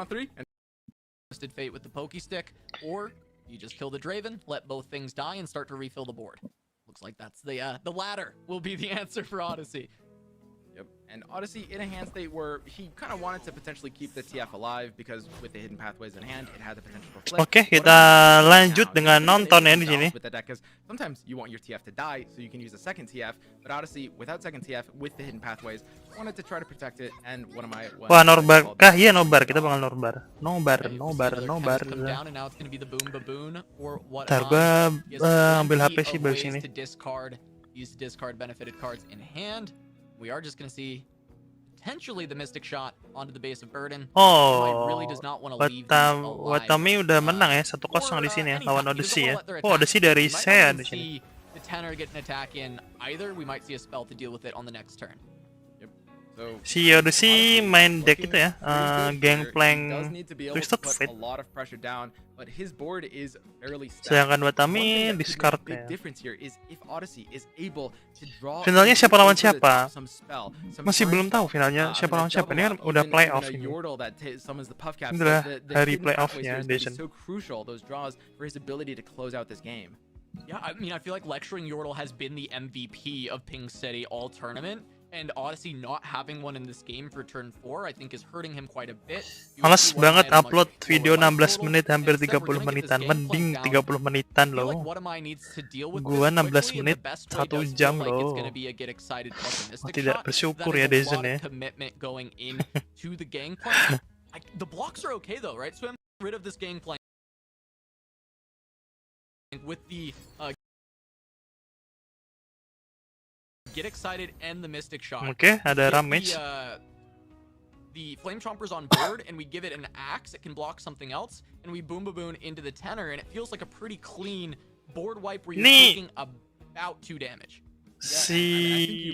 on 3 and Twisted Fate with the Pokey Stick, or you just kill the Draven, let both things die, and start to refill the board. Looks like that's the latter will be the answer for Odyssey. Yep, and Odyssey in a hand state where he kind of wanted to potentially keep the TF alive because with the hidden pathways in hand, it had the potential for flip. Oke, kita lanjut dengan nonton ya di sini. Sometimes you want your TF to die so you can use a second TF, but Odyssey without second TF with the hidden pathways wanted to try to protect it, and one of my wah, Norbar kah? Iya, Nobar, kita bakal Nobar. Nobar. Ntar gua ambil HP sih bagus ini. Use discard benefited cards in hand. We are just going to see potentially the Mystic Shot onto the base of Burden. Oh, really does not want to leave Watami udah menang ya 1-0 di sini ya lawan Odyssey ya. Oh, Odyssey dari saya di sini. The tenor get an attack in either. We might see a spell to deal with it on the next turn. Si Odyssey main deck itu ya, Gangplank Twisted Fate. Sedangkan Watami discard ya. Finalnya siapa lawan siapa? Masih belum tahu finalnya siapa lawan siapa. Ini kan udah playoff ini. Ini adalah hari playoffnya, Dejan. Yeah, I mean, I feel like lecturing Yordle has been the MVP of Ping City all tournament. And Odyssey not having one in this game for turn 4, I think is hurting him quite a bit. Males banget upload video 16 menit hampir 30 menitan. Mending 30 menitan loh. Gua 16 menit 1 jam loh. Tidak bersyukur ya Dezen ya. The blocks are okay though, right? So I'm rid of this Gangplank with the Get Excited and the Mystic Shot. Oke, ada Ramage. The Flame Chomper's on board, and we give it an axe. It can block something else, and we boom baboon into the tenor, and it feels like a pretty clean board wipe where you're taking about 2 damage. Si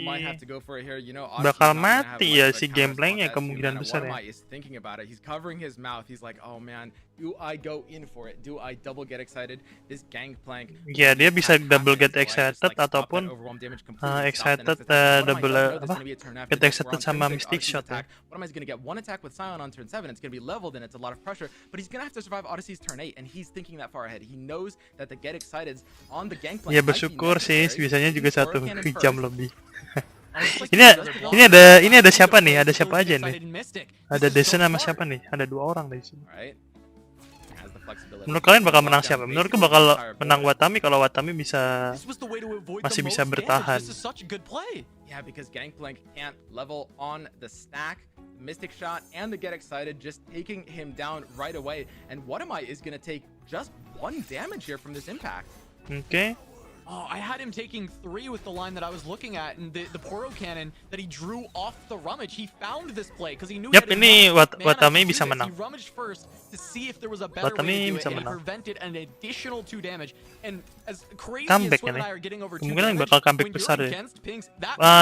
bakal mati ya si Gangplanknya kemungkinan besar ya. He's covering his mouth. He's like, oh man, do I go in for it? Do I double get excited? This Gangplank. Ya, dia bisa double get excited ataupun excited double apa? Get excited sama Mystic Shot. What am I going to get? One attack with Scion on turn 7. It's going to be leveled and it's a lot of pressure, but he's going to have to survive Odyssey's turn 8, and he's thinking that far ahead. He knows that the get exciteds on the Gangplank. Ya bersyukur sih, biasanya juga 1 jam lebih. ini ada siapa nih? Ada siapa aja nih? Ada Dezen sama siapa nih? Ada 2 orang di sini. Menurut kalian bakal menang siapa? Menurutku bakal menang Watami kalau Watami masih bisa bertahan. Yeah, because Gangplank can't level on the stack. Mystic Shot and the Get Excited just taking him down right away. And What Am I is going to take just 1 damage here from this impact. Okay. Oh, I had him taking 3 with the line that I was looking at, and the Poro Cannon that he drew off the rummage. He found this play because he knew. Yep, ini Watami bisa menang. He rummaged first to see if there was a better way to do it, and he prevented an additional 2 damage. And as crazy as Sweat and I are getting over 2 damage, bakal comeback besar deh.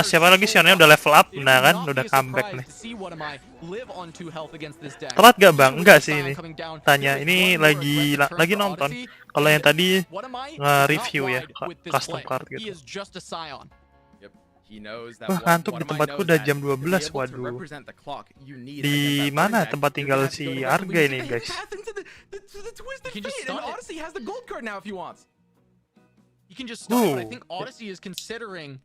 Siapa lagi Sionnya udah level up, nah kan, udah comeback nih. Telat gak bang? Enggak sih ini. Tanya, ini lagi nonton. Kalau yang tadi nge-review ya, custom card gitu. Wah, ngantuk di tempatku udah jam 12, waduh. Di mana tempat tinggal si Arga ini, guys? He can just start, but I think Odyssey is considering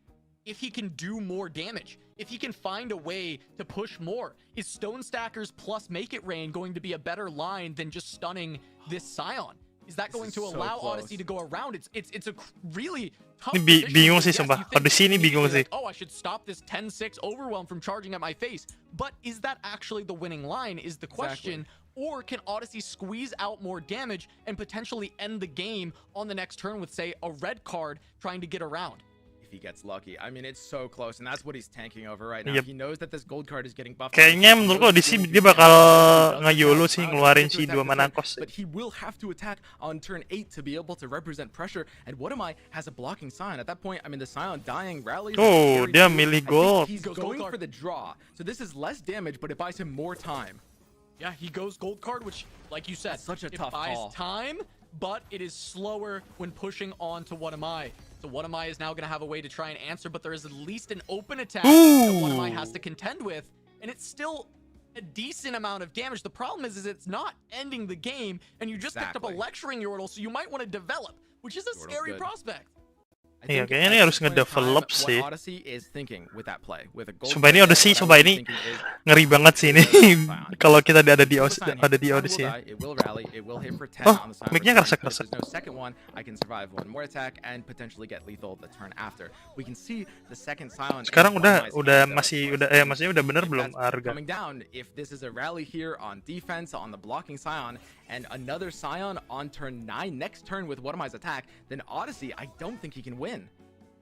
if he can do more damage. If he can find a way to push more. Is Stone Stackers plus Make It Rain going to be a better line than just stunning this Scion? Is that going to allow Odyssey to go around? It's a really tough position. Bingung sih sumpah. Pada sini bingung sih. Oh, I should stop this 10-6 overwhelm from charging at my face. But is that actually the winning line is the question. Or can Odyssey squeeze out more damage and potentially end the game on the next turn with, say, a red card trying to get around? If he gets lucky. I mean, it's so close, and that's what he's tanking over right now. He knows that this gold card is getting buffed. Kayaknya menurutku di sini dia bakal nge-YOLO sih ngeluarin si 2 mana cost. But he will have to attack on turn 8 to be able to represent pressure. And What Am I has a blocking Scion. At that point, I mean, the Scion dying rally. Oh, dia milih gold. He's going for the draw. So this is less damage, but it buys him more time. Yeah, he goes gold card, which, like you said, such a tough call. It buys time, but it is slower when pushing on to What Am I. So What Am I is now going to have a way to try and answer, but there is at least an open attack that What Am I has to contend with, and it's still a decent amount of damage. The problem is it's not ending the game, and you just picked up a lecturing Yordle, so you might want to develop, which is a scary prospect. Iya, kayaknya ini harus ngedevelop sih. Sumpah ini Odyssey, sumpah ini ngeri banget sih ini. Kalau kita ada di Odyssey ya. Oh, mic-nya keresek-keresek. Sekarang maksudnya udah bener belum harga? And another Scion on turn 9 next turn with What Am I's attack, then Odyssey, I don't think he can win.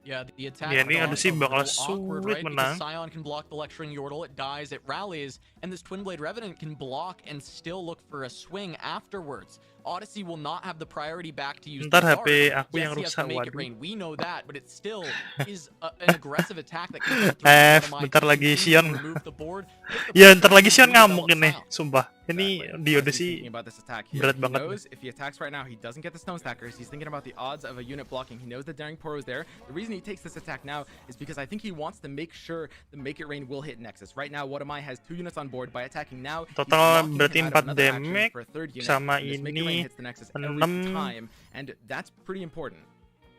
Yeah, the attack. Yeah, ini Odyssey bakal awkward, sulit right? menang. Scion can block the lecturing Yordle, it dies, it rallies, and this Twin Blade Revenant can block and still look for a swing afterwards. Odyssey will not have the priority back to use Ntar the HP dart. aku yang Yes, he has to rusak, make it waduh. rain. We know that, but it still is an aggressive attack that can bentar lagi Sion. remove the board. Ya, ntar lagi Sion ngamuk ini, sumpah. Ini di Odyssey berat banget. If he attacks right now, he doesn't get the Stone Stackers. He's thinking about the odds of a unit blocking. He knows the Daring Poro is there. The reason he takes this attack now is because I think he wants to make sure the Make It Rain will hit Nexus. Right now, What Am I has 2 units on board. By attacking now, Total berarti 4 damage sama ini 6. and that's pretty important.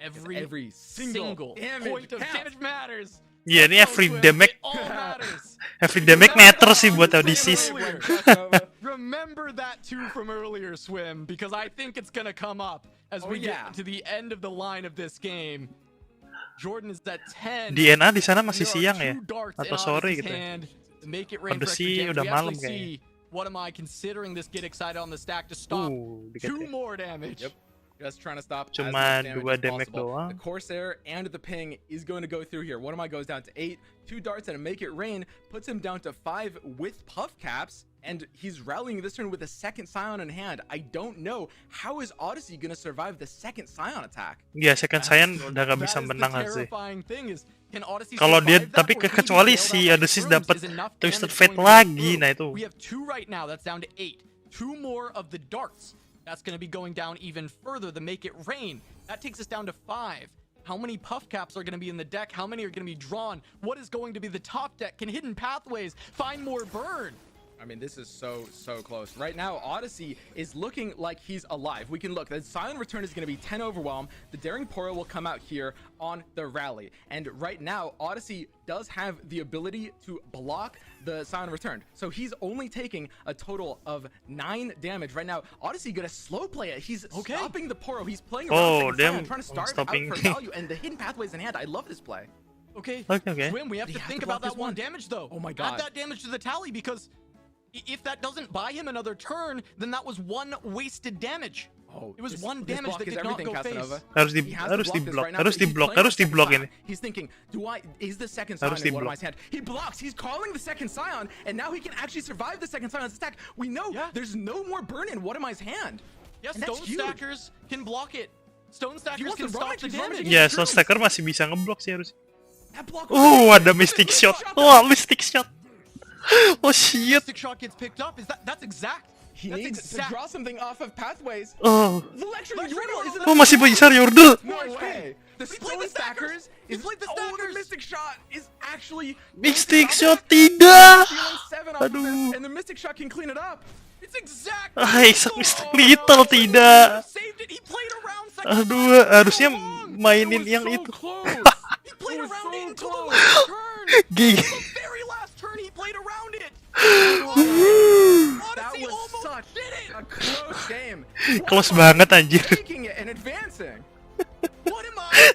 Every single point of damage matters. Iya, ini every damage matter sih buat Odyssey. Remember that too from earlier, Swim, because I think it's gonna come up as we get to the end of the line of this game. Jordan is at 10. DNA di sana masih siang ya? Atau sore gitu ya? Odyssey udah malam kayaknya. What am I considering this get excited on the stack to stop 2 more damage? Yep. Just trying to stop Cuma as much 2 damage damage as possible. doang. The Corsair and the Ping is going to go through here. What Am I goes down to 8. 2 darts and a Make It Rain puts him down to 5 with puff caps. And he's rallying this turn with a second Scion in hand. I don't know how is Odyssey gonna survive the second Scion attack. Iya, second Scion udah gak bisa menang sih. Kalau dia tapi kecuali si Odyssey dapat Twisted Fate lagi, nah itu. We have 2 right now. That's down to 8. 2 more of the darts. That's going to be going down even further. The Make It Rain. That takes us down to 5. How many puff caps are going to be in the deck? How many are going to be drawn? What is going to be the top deck? Can Hidden Pathways find more burn? I mean, this is so close. Right now, Odyssey is looking like he's alive. We can look. The Silent Return is going to be 10 Overwhelm. The Daring Poro will come out here on the rally. And right now, Odyssey does have the ability to block the Silent Return. So he's only taking a total of 9 damage. Right now, Odyssey going to slow play it. He's stopping the Poro. He's playing around trying to start out for value. And the Hidden Pathways in hand. I love this play. Okay. Okay. We have to think about that 1 damage, though. Oh my god. Add that damage to the tally, because if that doesn't buy him another turn, then that was 1 wasted damage. Oh, it was 1 damage that did not go face. Harus diblok ini. He's thinking, is the second Scion in What Am I's hand? He blocks. He's calling the second Scion, and now he can actually survive the second Scion's attack. We know there's no more burn in What Am I's hand. Yeah, Stone Stackers can block it. Stone Stackers can stop the damage. Ya, Stone Stacker masih bisa ngeblok sih harus. Ada Mystic Shot. Wah, Mystic Shot. Oh shit. Mystic Shot gets picked up. That's exact. He needs to draw something off of Pathways. Oh. The lecturing Yordle is masih bisa Yordle. No way. The Stone Stackers is the Mystic Shot is actually Mystic Shot tidak. Aduh. And the Mystic Shot can clean it up. It's exact. Mystic Little tidak. Saved it. He played around. Aduh, harusnya mainin yang itu. He played around it until the last turn. The very last turn he played around it. That was such a close game. Close banget anjir. Taking it and advancing. What am I?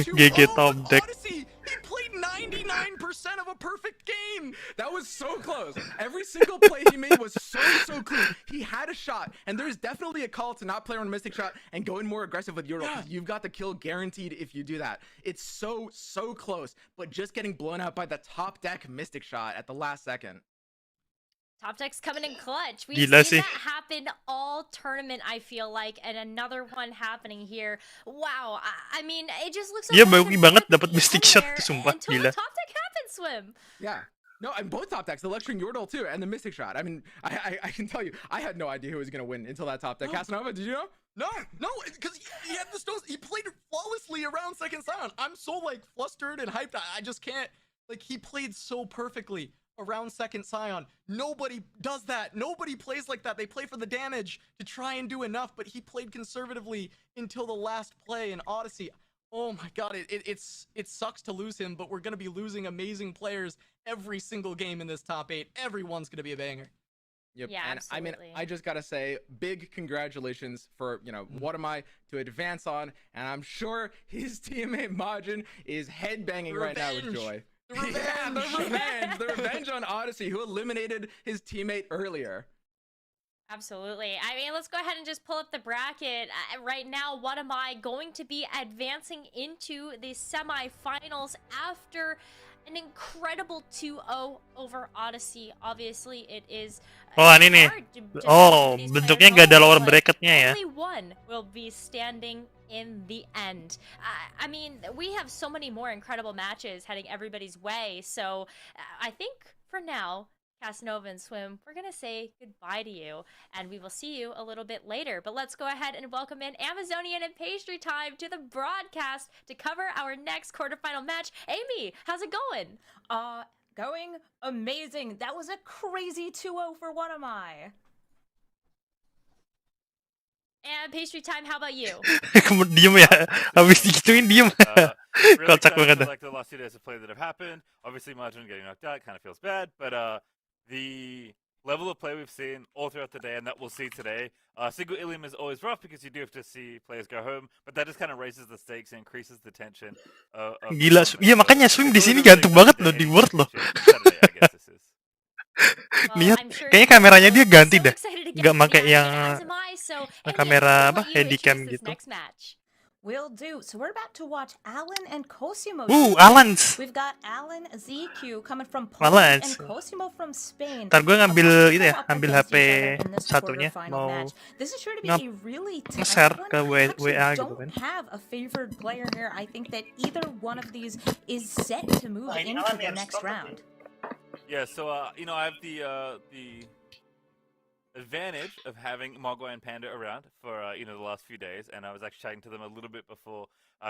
GG top deck. Odyssey, he played 99% of a perfect game. That was so close. Every single play he made was so clean. He had a shot, and there's definitely a call to not play on a Mystic Shot and go in more aggressive with Yordle. You've got the kill guaranteed if you do that. It's so close, but just getting blown out by the top deck Mystic Shot at the last second. Top deck's coming in clutch. We've seen that happen all tournament, I feel like, and another one happening here. Wow, I mean, it just looks like bagi banget dapat Mystic Shot tuh, sumpah, gila. Top deck happens, Swim. Yeah. No, and both top decks, the Lecturing Yordle too, and the Mystic Shot. I mean, I can tell you, I had no idea who was gonna win until that top deck. Casanova, did you know? No, because he had the stones. He played flawlessly around second Scion. I'm so like flustered and hyped. I just can't. Like, he played so perfectly. around second Scion. Nobody does that. Nobody plays like that. They play for the damage to try and do enough, but he played conservatively until the last play in Odyssey. Oh my god, it sucks to lose him, but we're going to be losing amazing players every single game in this top 8. Everyone's going to be a banger. Yep. Yeah, and absolutely. I mean, I just gotta say, big congratulations for, what am I to advance on, and I'm sure his teammate Majin is headbanging right now with joy. The revenge. Yeah, the revenge. The revenge on Odyssey, who eliminated his teammate earlier. Absolutely. I mean, let's go ahead and just pull up the bracket. Right now, what am I going to be advancing into the semifinals after an incredible 2-0 over Odyssey? Obviously, it is ini nih. hard to Oh, these bentuknya players nggak ada lower but bracketnya ya. only one will be standing in the end. I mean, we have so many more incredible matches heading everybody's way, so I think for now, Casanova and Swim, we're going to say goodbye to you, and we will see you a little bit later. But let's go ahead and welcome in Amazonian and Pastry Time to the broadcast to cover our next quarterfinal match. Amy, how's it going? Going amazing. That was a crazy 2-0 for What Am I? And Pastry Time, how about you? Kamu diem ya. Habis digituin diem. Really Kocak banget dah. like the last 2 days of play that have happened. Obviously, Majin getting knocked out kind of feels bad, but the level of play we've seen all throughout the day and that we'll see today, single Ilium is always rough because you do have to see players go home, but that just kind of raises the stakes and increases the tension. Gila, iya makanya Swim di sini gantung banget loh di Word loh. Lihat, kayaknya kameranya dia ganti dah. Nggak pakai yang kamera apa, handycam gitu. Will do. So we're about to watch Alan and Cosimo. Alan's. We've got Alan ZQ coming from Poland and Cosimo from Spain. Ntar gue ngambil itu ya, ambil HP satunya mau This is sure to be a really nge-share ke WA gitu don't kan. have a favored player here. I think that either one of these is set to move into the next round. Yeah, so I have the advantage of having Mogwai and Panda around for the last few days, and I was actually chatting to them a little bit before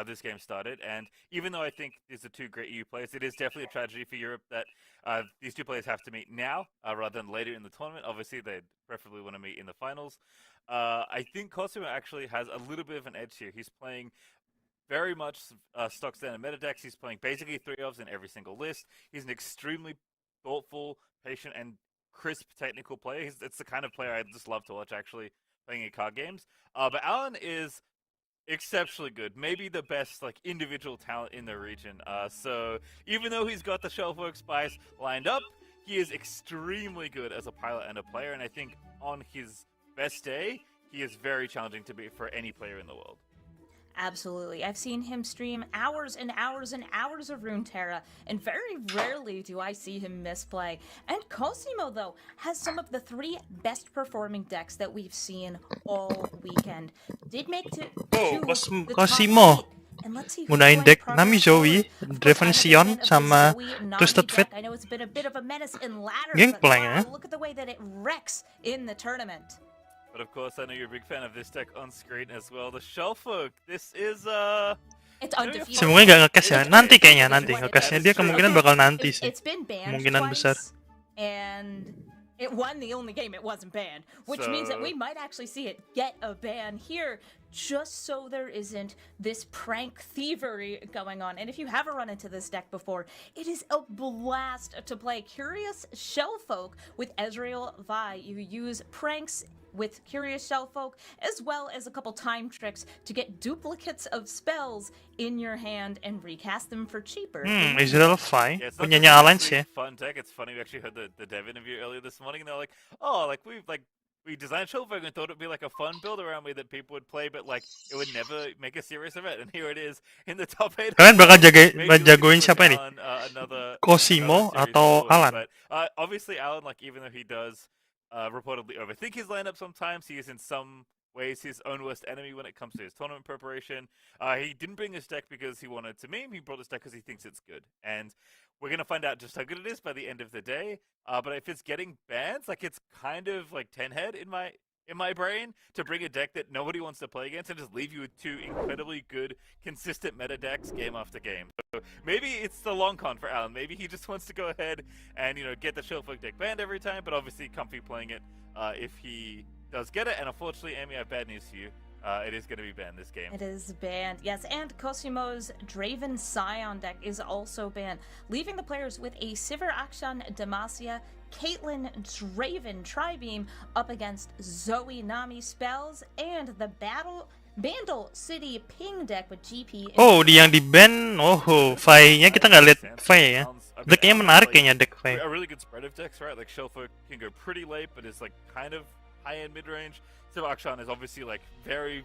this game started. And even though I think these are 2 great EU players, it is definitely a tragedy for Europe that these 2 players have to meet now rather than later in the tournament. Obviously, they'd preferably want to meet in the finals. I think Cosimo actually has a little bit of an edge here. He's playing very much stock standard meta decks. He's playing basically 3-ofs in every single list. He's an extremely thoughtful, patient, and crisp technical player. It's the kind of player I just love to watch actually playing in card games. But Alan is exceptionally good, maybe the best individual talent in the region. So even though he's got the Shelfwork Spice lined up, he is extremely good as a pilot and a player, and I think on his best day, he is very challenging to beat for any player in the world. Absolutely. I've seen him stream hours and hours and hours of Runeterra, and very rarely do I see him misplay. And Cosimo, though, has some of the 3 best performing decks that we've seen all weekend. Did make to the Cosimo. top 8. And let's see Gunain deck Nami Zoe, Driven Sion, sama Twisted Fate. I know it's been a bit of a menace in ladder, Gangplank, but wow, look at the way that it wrecks in the tournament. But of course, I know you're a big fan of this deck on screen as well. The Shelffolk. This is It's undefeated. Semoga nggak nge-cash ya. Nanti kayaknya nanti nge-cashnya dia kemungkinan bakal nanti sih. It's been banned Kemungkinan besar. And it won the only game it wasn't banned, which means that we might actually see it get a ban here, just so there isn't this prank thievery going on. And if you haven't run into this deck before, it is a blast to play Curious Shellfolk with Ezreal Vi. You use pranks with Curious Shellfolk, as well as a couple time tricks to get duplicates of spells in your hand and recast them for cheaper. Ezreal Vi, yeah, punyanya Alliance ya. Fun deck. It's funny, we actually heard the dev interview earlier this morning, and they're like, oh, we designed Shellfolk and thought it'd be like a fun build around me that people would play, but it would never make a serious event. And here it is in the top 8. Kalian bakal jagoin siapa ini? Cosimo atau Alan? But obviously Alan, even though he does reportedly overthink his lineup sometimes, he is in some ways his own worst enemy when it comes to his tournament preparation. He didn't bring this deck because he wanted to meme. He brought this deck because he thinks it's good. And we're going to find out just how good it is by the end of the day. But if it's getting bans, it's kind of 10 head in my in my brain to bring a deck that nobody wants to play against and just leave you with two incredibly good, consistent meta decks game after game. So maybe it's the long con for Alan. Maybe he just wants to go ahead and get the Shieldfolk deck banned every time, but obviously comfy playing it if he does get it. And unfortunately, Amy, I have bad news for you. It is going to be banned this game. It is banned, yes, and Cosimo's Draven Scion deck is also banned, leaving the players with a Sivir Akshan Demacia, Caitlyn Draven Tribeam up against Zoe Nami spells, and the Bandle City Ping deck with GP. Oh, yang di ban, Fai-nya kita nggak lihat Fai ya. Decknya menarik kayaknya deck Fai. A really good spread of decks, right? Like Shellfolk can go pretty late, but is like kind of high-end mid-range. Sivir Akshan is obviously like very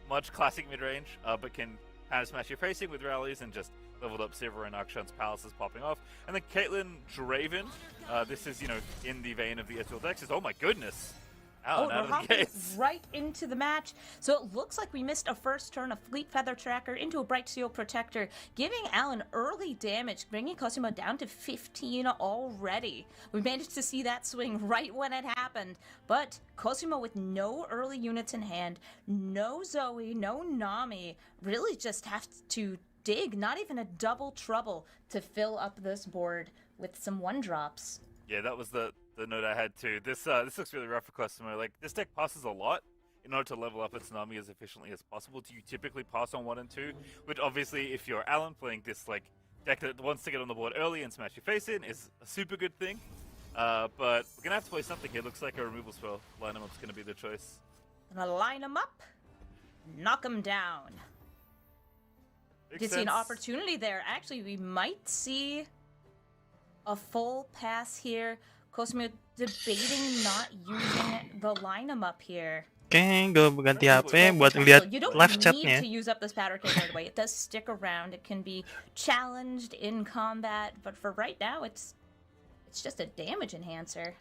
much classic mid-range, but can kind of smash your facing with rallies and just leveled up Sivir and Akshan's palaces popping off. And then Caitlyn Draven, this is, in the vein of the Ezreal decks, is, oh my goodness! Alan, we're hopping right into the match. So it looks like we missed a first turn of Fleet Feather Tracker into a Bright Steel Protector, giving Alan early damage, bringing Cosimo down to 15 already. We managed to see that swing right when it happened, but Cosimo with no early units in hand, no Zoe, no Nami, really just have to dig, not even a double trouble, to fill up this board with some 1-drops. Yeah, that was the note I had too. This looks really rough for Cosimo. Like, this deck passes a lot in order to level up its Nami as efficiently as possible. Do you typically pass on 1 and 2? Which obviously, if you're Alan playing this like deck that wants to get on the board early and smash your face in, is a super good thing. But we're gonna have to play something here. Looks like a removal spell. Line 'em up's gonna be the choice. Gonna line him up, knock him down. Did see an opportunity there. Actually, we might see a full pass here. Cosimo debating not using the line 'em up here. Oke, gue ganti HP buat lihat live chatnya. You don't need to use up this powder keg right away. It does stick around. It can be challenged in combat, but for right now, it's just a damage enhancer.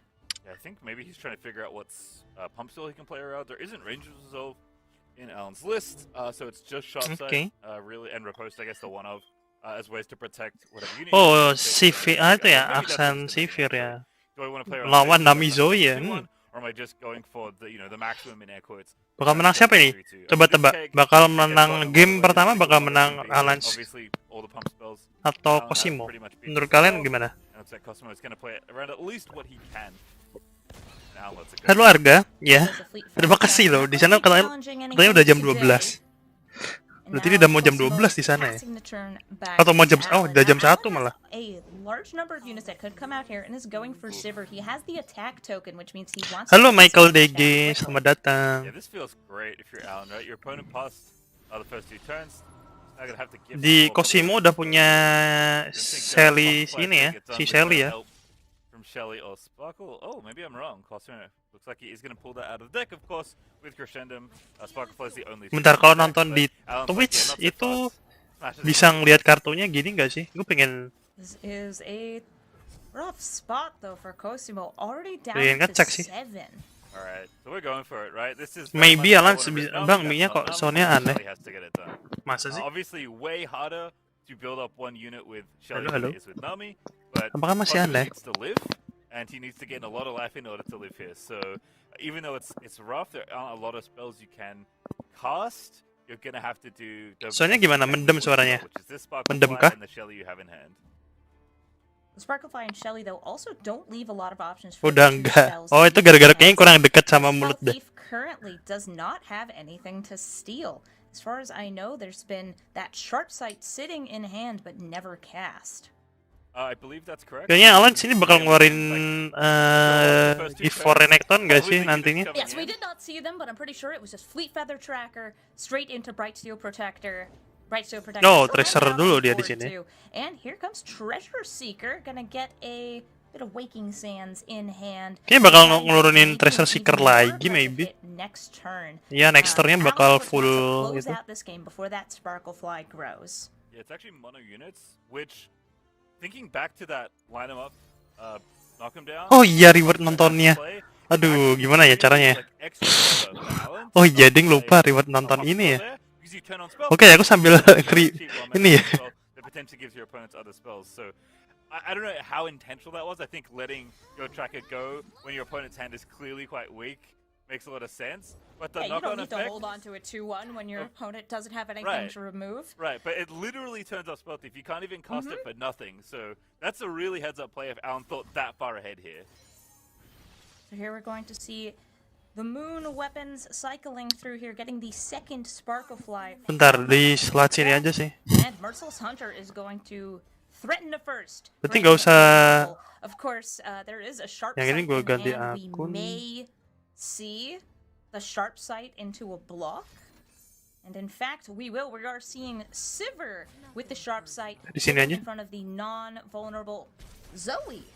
Yeah, I think maybe he's trying to figure out what's pump skill he can play around. There isn't Ranger's Resolve in Alan's list, so it's just shot sight, really, and Riposte, I guess, the one of, as ways to protect whatever unit. Oh, Sivir, itu ya, Aksan Sivir ya. Do I want to play around lawan Nami Zoe ya? Or am I just going for the, the maximum in air quotes? Bakal menang siapa ini? Coba tebak. Bakal menang game pertama, bakal menang Alan atau Cosimo? Menurut kalian gimana? Halo Arga, ya. Terima kasih loh. Di sana katanya udah jam 12. Berarti ini udah mau jam 12 di sana ya? Atau mau jam udah jam 1 malah. Halo Michael DG, selamat datang. Di Cosimo udah punya Shelly ini ya, si Shelly ya. Shelly or Sparkle. Oh, maybe I'm wrong. Cosimo looks like he is going to pull that out of the deck, of course, with Crescendum. Sparkle is the only. Bentar, kalau nonton di Twitch itu bisa ngelihat kartunya gini nggak sih? Gue pengen. This is a rough spot though for Cosimo, already down to 7. Alright, so we're going for it, right? This is maybe Alan bang mie-nya kok soalnya aneh. Masa sih? Obviously way harder to build up one unit with Shelly than it is with Nami. But apakah masih aneh? He needs to live, and he needs to get a lot of life in order to live here. So even though it's rough, there aren't a lot of spells you can cast. You're gonna have to do. Soalnya gimana? Mendem suaranya. Mendem kah? And the Shelly you have in hand. Sparklefly and Shelly though also don't leave a lot of options for. Udah enggak. Oh, itu gara-gara kayaknya kurang dekat sama mulut deh. Currently does not have anything to steal. As far as I know, there's been that sharp sight sitting in hand but never cast. I believe that's correct. Kayaknya Alan sini bakal ngeluarin gift for Renekton nggak sih nantinya? Yes, we did not see them, but I'm pretty sure it was just Fleet Feather Tracker straight into Bright Steel Protector. No, Treasure dulu dia di sini. And here comes Treasure Seeker, gonna get a bit of Waking Sands in hand. Kayaknya bakal ngeluarin Treasure Seeker lagi, maybe. Next turn. Iya, next turnnya bakal full gitu. This game before that Sparklefly grows. Yeah, it's actually mono units, which thinking back to that line 'em up, knock 'em down. Oh iya, reward nontonnya. Aduh, gimana ya caranya? Oh iya, ding lupa reward nonton ini ya. Oke, aku sambil ini ya. I don't know how intentional that was. I think letting your tracker go when your opponent's hand is clearly quite weak makes a lot of sense. But the Yeah, you knock-on don't need effect, to hold on to a 2-1 when your opponent doesn't have anything Right. to remove. right? But it literally turns off spell thief. You can't even cast it for nothing. So that's a really heads-up play if Alan thought that far ahead here. So here we're going to see the moon weapons cycling through here, getting the second Sparklefly. Bentar, di slot sini aja sih. And Merciless Hunter is going to threaten the first. Berarti bring nggak it usah. to the double. Of course, there is a sharp Yang ini sight gua in ganti hand. akun. We may see the sharp sight into a block. And in fact, we will. We are seeing Sivir with the sharp sight Di sini aja. in front of the non-vulnerable Zoe.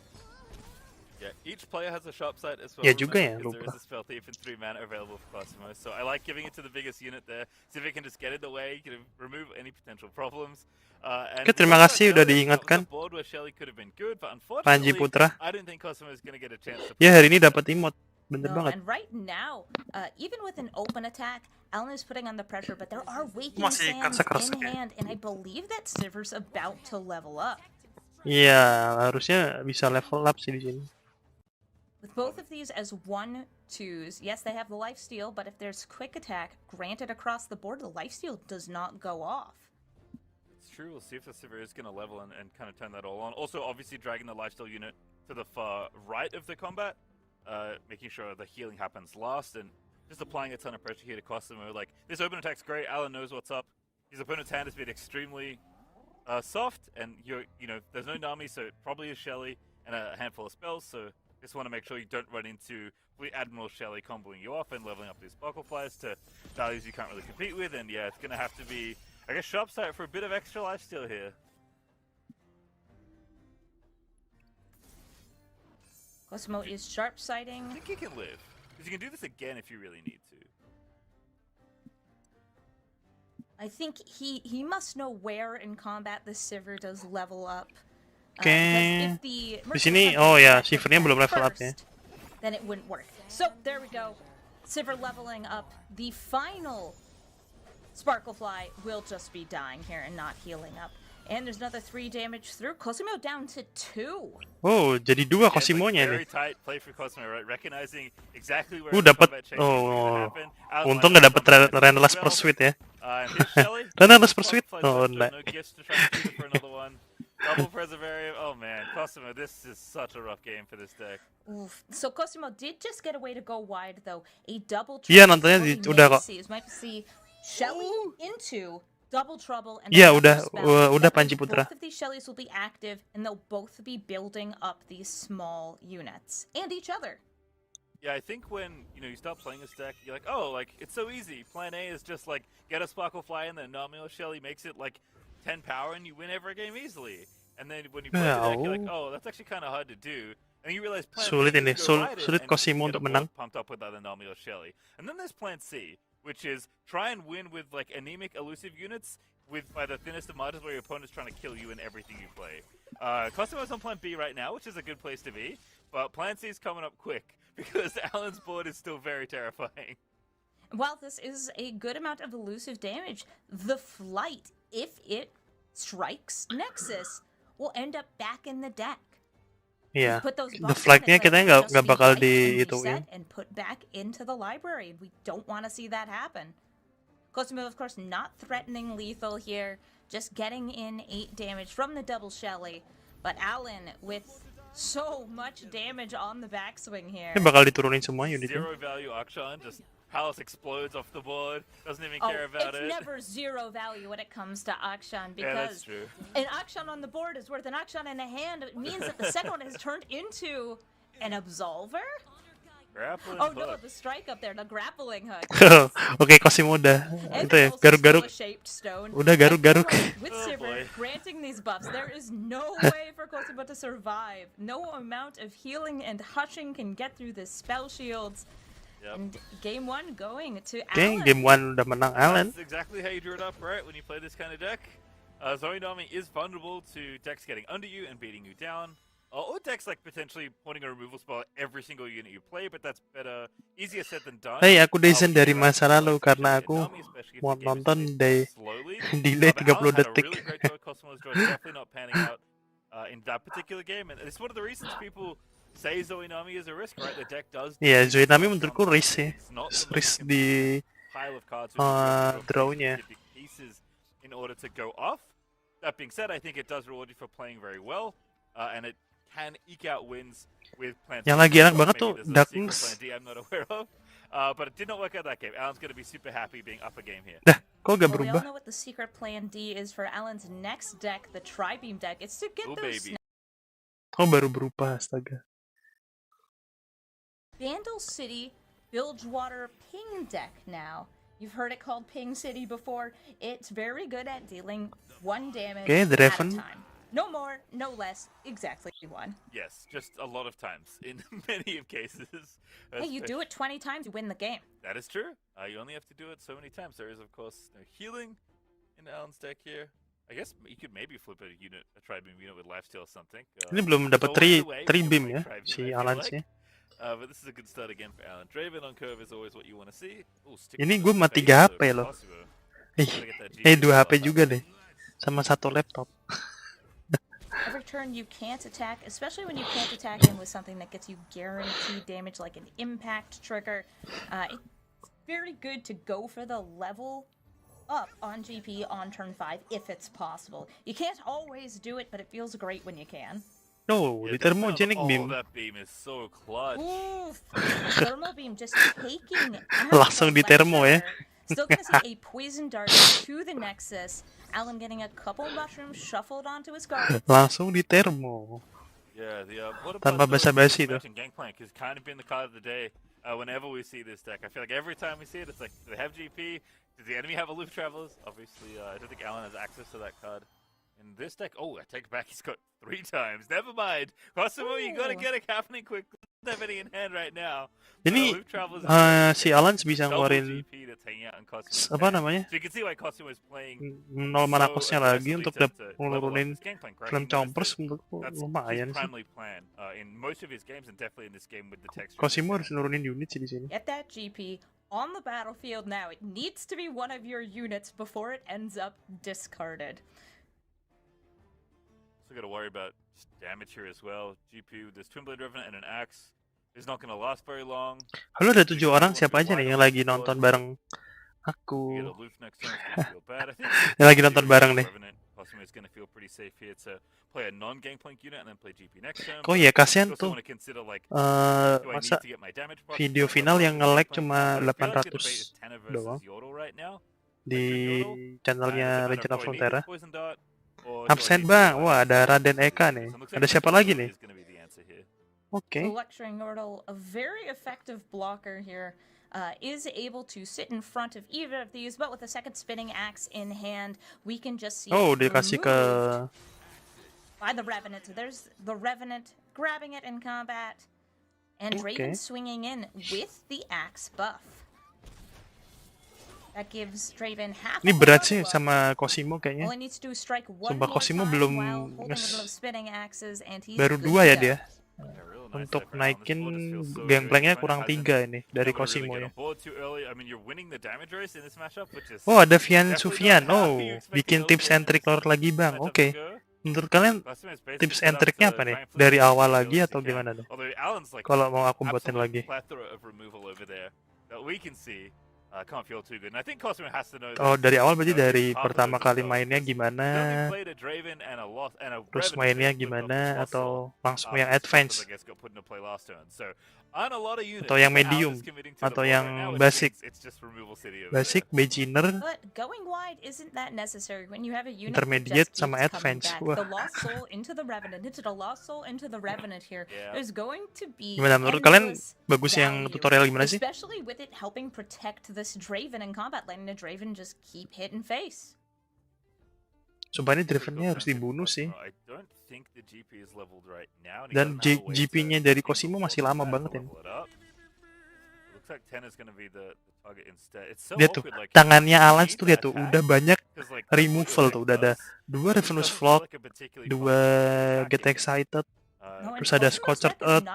Yeah, each player has a sharp sight as well. Ya juga ya, because there lupa. is a spell thief and 3 mana available for Cosmo. So I like giving it to the biggest unit there. See if it can just get in the way, can remove any potential problems. And Oke, terima kasih udah diingatkan. Board where Shelly could have been good, but Panji unfortunately, Putra. I don't think Cosmo is going to get a chance to. Ya hari ini dapat emot. Bener No, banget. and right now, even with an open attack, Alan is putting on the pressure, but there are waking Masih sands kerasa-kerasa in ya. hand, and I believe that Sivir's about to level up. Iya, harusnya bisa level up sih di sini. With both of these as 1/2s, yes, they have the lifesteal, but if there's quick attack granted across the board, the lifesteal does not go off. It's true. We'll see if the Sivir is going to level and kind of turn that all on. Also, obviously, dragging the lifesteal unit to the far right of the combat, making sure the healing happens last, and just applying a ton of pressure here to Cosmo. Like, this open attack's great. Alan knows what's up. His opponent's hand has been extremely soft, and there's no Nami, so it probably is Shelly and a handful of spells. So just want to make sure you don't run into Admiral Shelly comboing you off and leveling up these Sparkleflies to values you can't really compete with. And yeah, it's going to have to be, I guess, sharp sight for a bit of extra lifesteal here. Cosmo is sharp sighting. I think he can live, because you can do this again if you really need to. I think he must know where in combat the Sivir does level up. Oke. Because if the Di sini, oh ya, Sivirnya belum level up ya. then it wouldn't work. So there we go. Sivir leveling up. The final Sparklefly will just be dying here and not healing up. And there's another 3 damage through. Cosimo down to 2. Oh, jadi 2 Yeah, it's like Cosimonya very nih. tight play for Cosmo, right? Recognizing exactly where the Dapat. combat change is going to Oh, happen. Alan untung lined nggak up dapat on the Relentless well. Pursuit ya. Here's Shelly. Relentless Pursuit? Flies Oh, left, enggak. no gifts to try and shoot it for another one. Double Preservarium. Oh man, Cosmo, this is such a rough game for this deck. Oof. So Cosimo did just get a way to go wide though. A double trouble. Iya, nontonnya udah kok. Might see Shelly into double trouble and Iya, then udah spell. udah That Panji means Putra. Both of these Shellys will be active and they'll both be building up these small units and each other. Yeah, I think when you start playing this deck, you're like, oh, like it's so easy. Plan A is just like get a Sparklefly and then Nami or Shelly makes it like 10 power and you win every game easily. And then when you play the deck, you're like, oh, that's actually kind of hard to do. And you realize plan Sulit B ini, is go right in sulit and Cosimo get a untuk board menang. pumped up with either Nami or Shelly. And then there's plan C, which is try and win with like anemic elusive units by the thinnest of margins where your opponent's trying to kill you in everything you play. Cosimo's on plan B right now, which is a good place to be, but plan C is coming up quick because Alan's board is still very terrifying. While this is a good amount of elusive damage, the flight, if it strikes Nexus, will end up back in the deck. Iya. Put those The buffs on flag-nya it, kita they'll nggak just be bakal right and dihitungin. reset and put back into the library. We don't want to see that happen. Cosimo, of course, not threatening lethal here, just getting in 8 damage from the double Shelly. But Alan with so much damage on the backswing here. Ini bakal diturunin semua unitnya. Zero value Akshan, just Palace explodes off the board, doesn't even Oh, care about it's it. never 0 value when it comes to Akshan Yeah, that's because true. an Akshan on the board is worth an Akshan in a hand. It means that the second one has turned into an Absolver? Grappling Oh no, hook. the strike up there, the grappling hook. Oke, Cosimo udah. And Itu ya, also garuk-garuk. still a shaped stone. Udah garuk-garuk. And with Oh, Sivir boy. granting these buffs, there is no way for Cosimo to survive. No amount of healing and hushing can get through the spell shields. Yep. And game 1 going to Oke, Alan. game 1 udah menang Alan. That's exactly how you drew it up, right? When you play this kind of deck. Zoe Nami is vulnerable to decks getting under you and beating you down. Or decks like potentially pointing a removal spell at every single unit you play, but that's easier said than done. Hey, aku desain dari With masa lalu Nami, karena aku especially if mau the game is nonton played di slowly. delay But Alan 30 had a detik. really great draw. Cosmo's draw is definitely not panning out in that particular game, and it's one of the reasons people say Zoinami is a risk, right? The deck does. Iya, Zoinami menurutku risk sih. Risk di pile of cards draw-nya. pieces in order to go off. That being said, I think it does reward you for playing very well, and it can eke out wins with plan. Yang lagi enak banget tuh Darkness. I'm not aware of, but it did not work out that game. Alan's gonna be super happy being up a game here. Dah, kok gak We all berubah? know what the secret plan D is for Alan's next deck, the Tri-Beam deck. It's to get those Baby. Oh, baru berubah, astaga. Vandal City Bilgewater Ping deck now. You've heard it called Ping City before. It's very good at dealing 1 damage Okay, the at a Raven. time. No more, no less, exactly 1. Yes, just a lot of times in many of cases. Hey, you do it 20 times, you win the game. That is true. You only have to do it so many times. There is, of course, no healing in Alan's deck here. I guess you could maybe flip a Tri-Beam unit with lifesteal or something. Ini belum dapat tri-beam ya, si Alan sih. But this is a good start again for Alan. Draven on curve is always what you want to see. Ooh, Ini gue mati 3 HP loh. 2 HP juga deh. Sama 1 laptop. Every turn you can't attack, especially when you can't attack in with something that gets you guaranteed damage like an impact trigger. It's very good to go for the level up on GP on turn 5 if it's possible. You can't always do it, but it feels great when you can. No, di thermogenic beam. That beam is so clutch. Ooh, thermal beam just taking out Langsung the di thermo ya. lecture. Still gonna see a poison dart to the Nexus. Alan getting a couple mushrooms shuffled onto his guard. Langsung di thermo. Yeah, what Tanpa about basa-basi tuh. Gangplank has kind of been the card of the day whenever we see this deck. I feel like every time we see it, it's like, do they have GP? Does the enemy have a Loop Travelers? Obviously, I don't think Alan has access to that card. In this deck, I take it back, he's got 3 times. Never mind. Cosimo, you gotta get it happening quick. Doesn't have any in hand right now. Ini si Alan bisa ngeluarin apa namanya? So you can see why Cosimo is playing 0 mana cost-nya lagi untuk nurunin Flame Chompers menurutku lumayan sih. In most of his games and definitely in this game with the text. Cosimo harus nurunin unit sih di sini. Get that GP on the battlefield now. It needs to be one of your units before it ends up discarded. Got to worry about damage here as well. GP with this Twin Blade Revenant and an axe is not going to last very long. Halo, ada 7 orang, siapa aja nih yang lagi nonton bareng aku? Yang lagi nonton bareng nih. Oh iya, kasihan tuh. Masa video final yang nge-lag cuma 800 doang di channelnya Legend of Runeterra. Absen bang, wah ada Raden Eka nih. Ada siapa lagi nih? Oke. Lecturing Yordle, a very effective blocker here, is able to sit in front of either of these, but with a second spinning axe in hand, we can just see. Oh, dikasih ke. By the Revenant. There's the Revenant grabbing it in combat, and Draven swinging in with the axe buff. That gives Draven half. Ini berat sih sama Cosimo kayaknya. Sumpah Cosimo belum baru 2 ya dia. Untuk naikin gameplay-nya kurang 3 ini dari Cosimo ya. Oh, ada Vian Sufian. Oh, bikin tips and trick lore lagi bang. Oke. Menurut kalian tips and trick-nya apa nih? Dari awal lagi atau gimana tuh? Kalau mau aku buatin lagi. Oh, dari awal berarti dari pertama kali mainnya gimana, terus mainnya gimana, atau langsung yang advance, atau yang medium, atau yang basic, beginner, intermediate, sama advance. Wah. Gimana menurut kalian? Bagus yang tutorial gimana sih? This Draven in combat lane, and the Draven just keep hitting face. Sumpah ini Dravennya harus dibunuh sih. Dan GP-nya dari Cosimo masih lama banget ini. Lihat tuh, tangannya Alan tuh lihat tuh, udah banyak removal tuh, udah ada 2 Ravenous Flock, 2 Get Excited, terus ada Scorched Earth.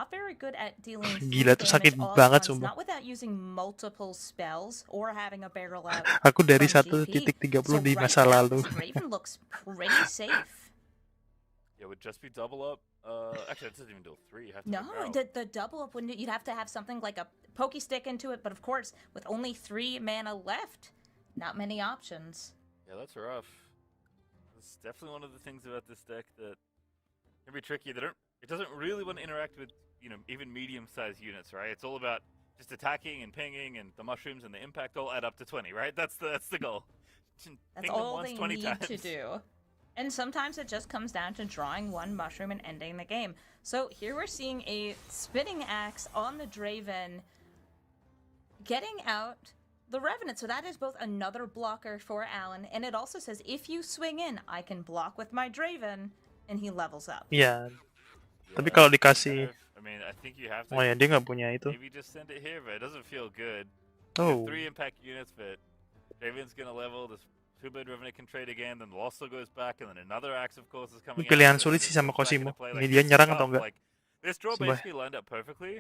Gila tuh sakit banget sumpah. Aku dari 1.30 di masa lalu. Yeah, would just be double up. Actually, it doesn't even do 3. You have to No, go barrel. the double up wouldn't. You'd have to have something like a pokey stick into it, but of course, with only 3 mana left, not many options. Yeah, that's rough. It's definitely one of the things about this deck that can be tricky. It doesn't really want to interact with, you know, even medium-sized units, right? It's all about just attacking and pinging, and the mushrooms and the impact all add up to 20, right? That's the goal. That's Ping them all once, they 20 need times. to do. And sometimes it just comes down to drawing 1 mushroom and ending the game. So here we're seeing a spinning axe on the Draven, getting out the Revenant. So that is both another blocker for Alan, and it also says if you swing in, I can block with my Draven, and he levels up. Iya. Tapi Yeah, kalau kind dikasih, of. I mean, I think you have to oh ya dia nggak punya itu. maybe just send it here, but it doesn't feel good. Oh, 3 impact units, but Draven's gonna level. This 2-blade Revenant can trade again, then Lost goes back, and then another axe, of course, is coming out. pilihan so sulit sih it's sama back into Cosimo. play. Ini Like, dia this is nyerang tough. atau enggak? Like, this draw Sumpah. basically lined up perfectly.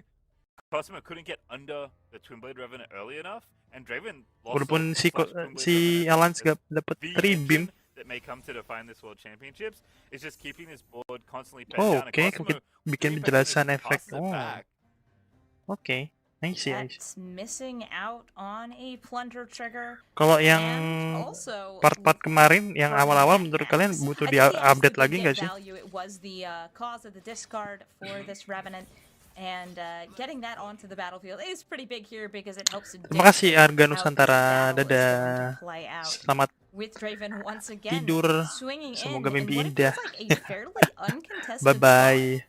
Cosimo couldn't get under the Twin Blade Revenant early enough, and Draven lost Walaupun slash Twin Blade si Revenant Alan as nggak dapat the 3 beam. engine that may come to define this World Championships is just keeping this board constantly pent Oh, down. oke, And Cosimo bikin doing penjelasan better efek. is toss it Oh, back. oke. Nice. That's missing out on a plunder trigger. Kalau yang And also, part-part kemarin, yang from awal-awal the menurut Axe. kalian butuh I think the Axe di-update did lagi get nggak sih? value. It was the cause of the discard for this Revenant, and getting that onto the battlefield is pretty big here because it helps to Terima kasih dictate Arga how Nusantara. this battle is going Dadah. to play out. Selamat With Draven once again tidur. swinging Semoga in mimpi what it indah. feels like a fairly uncontested Bye-bye.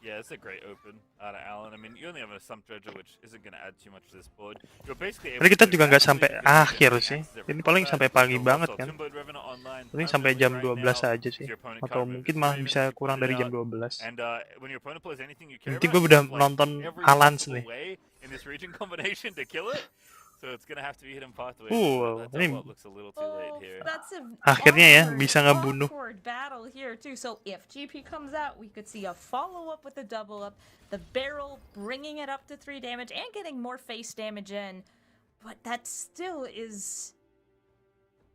Yeah, it's a great open out of Alan. I mean, you only have a Sump Dredger, which isn't going to add too much to this board. You're basically able Tapi kita to juga nggak actually sampai do the akhir thing sih. against the Ini Revenant paling side. sampai pagi So banget also kan. Twin Blade Revenant online Paling sampai permanently jam right 12 now. aja sih. Your opponent Atau can't move mungkin his malah Draven bisa if you kurang put it dari jam out. 12. And when your opponent plays anything you care Nanti about, gue you udah have, like, nonton every Alans possible nih. way in this region combination to kill it. So it's gonna have to be hidden pathways. That ini double up looks a little too late here. That's an akhirnya ya awkward, bisa ngebunuh. awkward battle here too. So if GP comes out, we could see a follow up with a double up, the barrel bringing it up to 3 damage and getting more face damage in, but that still is.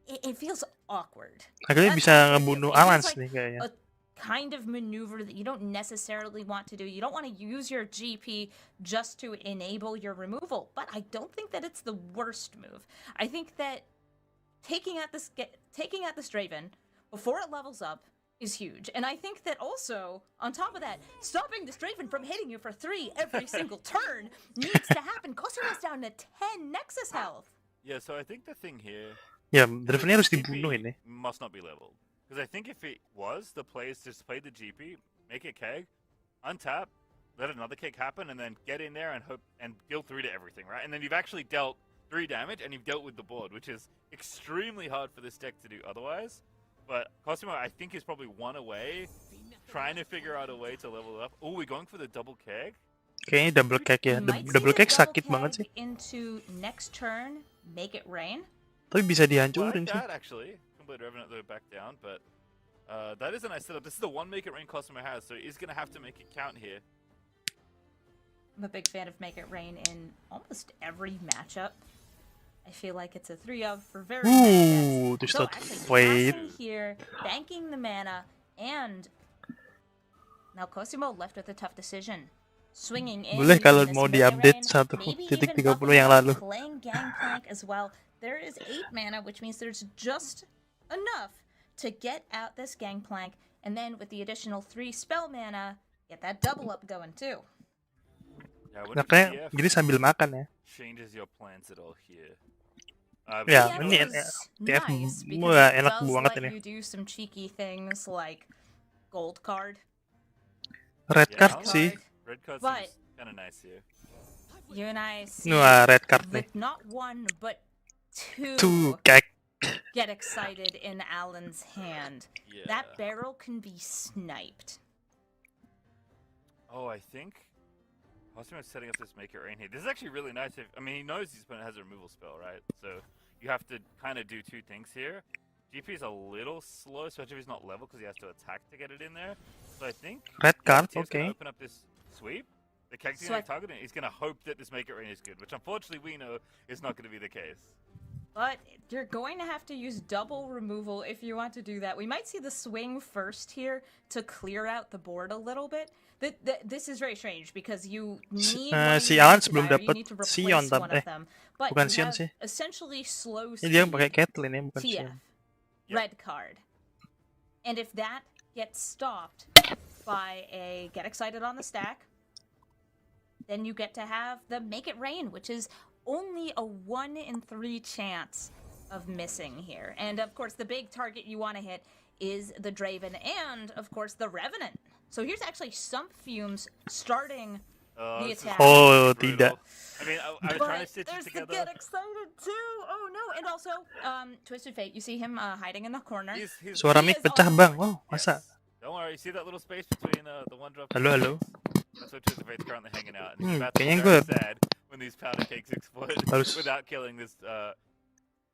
It feels awkward. Akhirnya That's bisa what it feels. ngebunuh It feels Alans like nih kayaknya. a kind of maneuver that you don't necessarily want to do. You don't want to use your GP just to enable your removal, but I don't think that it's the worst move. I think that taking out this Draven before it levels up is huge, and I think that also on top of that, stopping this Draven from hitting you for 3 every single turn needs to happen. Cosimo's down to 10 Nexus health. Yeah, so I think the thing here. Ya, Dravennya harus GP dibunuh ini. must not be leveled. Because I think if it was, the players just play the GP, make it keg, untap, let another keg happen, and then get in there and hope and deal 3 to everything, right? And then you've actually dealt 3 damage and you've dealt with the board, which is extremely hard for this deck to do otherwise. But Cosimo, I think, is probably 1 away, trying to figure out a way to level it up. Oh, we're going for the double keg? Kayaknya double cake ya. You might see Double the cake sakit double banget sih. keg into next turn, make it rain. Tapi bisa Like dihancurin sih. that, actually. Blade Revenant though back down, but that is a nice setup. This is the one Make It Rain Cosimo has, so he's going to have to make it count here. I'm a big fan of Make It Rain in almost every matchup. I feel like it's a 3 of for very Ooh, bad to sets. So start actually wait. passing here, banking the mana, and now Cosimo left with a tough decision. Swinging in. Boleh kalau using this mau Make It diupdate Rain, maybe even 1.30 buffing yang up, lalu. Playing Gangplank as well. There is 8 mana, which means there's just enough to get out this Gangplank, and then with the additional 3 spell mana, get that double up going too. Yeah, Nah, kayak jadi sambil makan ya. Changes your plans at all here. Ya, TF ini was TF nice because wah, it enak does banget let ini. you do some cheeky things like gold card. Red Yeah, card I'll- sih. Red card But- seems kind of nice here. You and I see Wah, red card nih. with not 1 but 2 Tuh, cake. get excited in Alan's hand. Yeah. That barrel can be sniped. Oh, I think Cosimo's setting up this Make It Rain here. This is actually really nice. I mean, he knows his opponent has a removal spell, right? So you have to kind of do 2 things here. GP is a little slow, especially if he's not level, because he has to attack to get it in there. So I think Red card, TF's okay. gonna open up this sweep. The keg's So gonna target it. He's gonna hope that this Make It Rain is good, which unfortunately we know is not gonna be the case. But you're going to have to use double removal if you want to do that. We might see the swing first here to clear out the board a little bit. This is very strange because you need si Alan sebelum dapat Sion tapi bukan Sion sih. Essentially slow Ini dia pakai Caitlyn ya, bukan TF, Sion. red card. And if that gets stopped by a get excited on the stack, then you get to have the make it rain, which is only a 1 in 3 chance of missing here. And of course, the big target you want to hit is the Draven and, of course, the Revenant. So here's actually Sump Fumes starting the attack. Oh, tidak. I mean, I was trying to stitch it together. There's the get excited too. Oh no! And also, Twisted Fate. You see him hiding in the corner. Suara mic pecah bang. Oh, masa? Don't worry. You see that little space between the one drop? Halo, halo. That's where Twisted Fate's currently hanging out. And he's about to Kayaknya be gue very sad when these powder cakes explode without killing this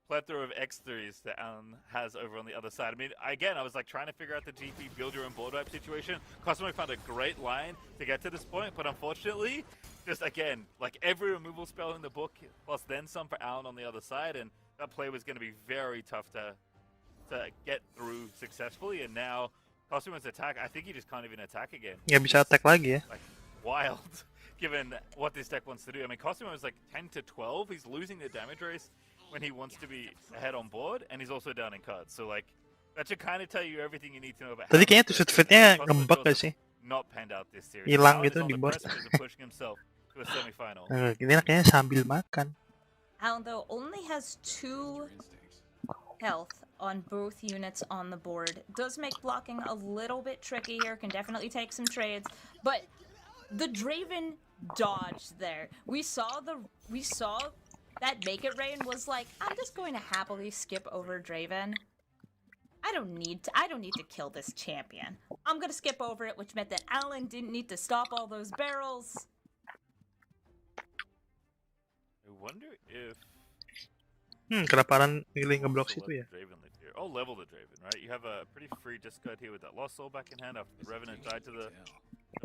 plethora of X3s that Alan has over on the other side. I mean, again, I was like trying to figure out the GP build your own board wipe situation. Cosmo found a great line to get to this point, but unfortunately, just again, like every removal spell in the book, plus then some for Alan on the other side, and that play was going to be very tough to get through successfully. And now Cosmo's attack, I think he just can't even attack again. Nggak bisa attack lagi ya. Like wild, given what this deck wants to do. I mean, Cosmo is like 10 to 12. He's losing the damage race when he wants to be ahead on board, and he's also down in cards. So like, that should kind of tell you everything you need to know about. Tadi kayaknya Twisted Fate-nya ngembak gak sih? Not panned out this series. Hilang gitu di board. Pushing himself to a semi-final. Ini kayaknya sambil makan. Alan though only has 2 health on both units on the board. Does make blocking a little bit tricky here. Can definitely take some trades, but the Draven dodged there. We saw that make it rain was like, I'm just going to happily skip over Draven. I don't need to kill this champion. I'm gonna skip over it, which meant that Alan didn't need to stop all those barrels. I wonder if Kenapa Alan milih ngeblok situ ya? Oh, level the Draven, right? You have a pretty free discard here with that Lost Soul back in hand after the Revenant died to the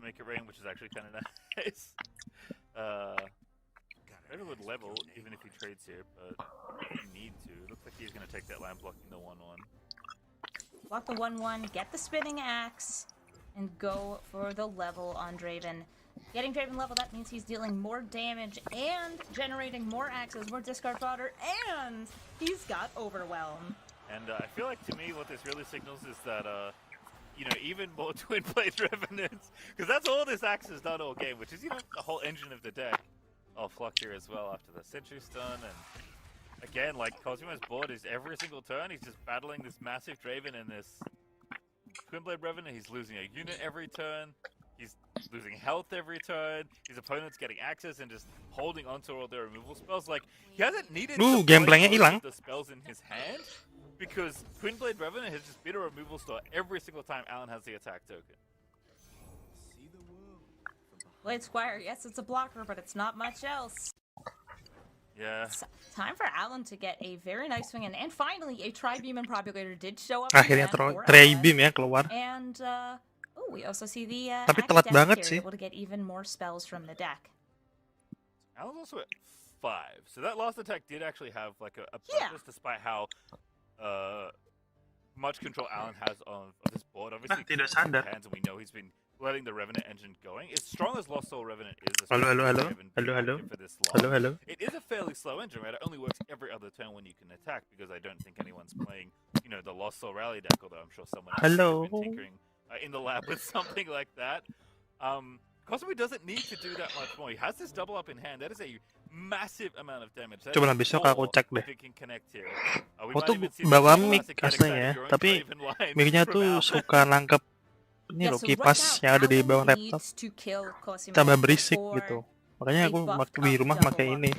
make it rain, which is actually kind of nice. Draven would level even if he trades here, but he need to. Looks like he's going to take that line blocking the 1-1. Block the 1-1, get the spinning axe, and go for the level on Draven. Getting Draven level, that means he's dealing more damage and generating more axes, more discard fodder, and he's got Overwhelm. And I feel like to me what this really signals is that, you know, even more Twin Blade Revenants, because that's all this axe has done all game, which is, you know, the whole engine of the deck. Oh, Fluck here as well after the Sentry Stun, and again, like, Cosmo's board is every single turn, he's just battling this massive Draven and this Twin Blade Revenant. He's losing a unit every turn, he's losing health every turn, his opponent's getting access and just holding onto all their removal spells. Like, he hasn't needed to gameplaynya hilang. the spells in his hand, because Twin Blade Revenant has just been a removal store every single time Alan has the attack token. Blade Squire, yes, it's a blocker, but it's not much else. Yeah. It's time for Alan to get a very nice swing in. And finally, a Tri-Beam and Propagator did show up. Akhirnya Tri-Beam ya keluar. And, we also see the Tapi telat banget sih. able to get even more spells from the deck. Alan's also at 5. So that last attack did actually have like a purpose, despite how much control Alan has of this board. Obviously, tidak sadar. hands, and we know he's been letting the Revenant engine going. As strong as Lost Soul Revenant is, Hello. for this long, Hello. it is a fairly slow engine, right? It only works every other turn when you can attack, because I don't think anyone's playing, you know, the Lost Soul Rally deck, although I'm sure someone else has been tinkering in the lab with something like that. Cosmo doesn't need to do that much more. He has this double up in hand. That is a massive amount of damage. Coba lah besok aku cek deh. Aku tuh Aku bawa mic aslinya ya, tapi mic-nya tuh suka nangkep ini loh kipas yang ada di bawah laptop, tambah berisik gitu. Makanya aku di rumah pakai ini.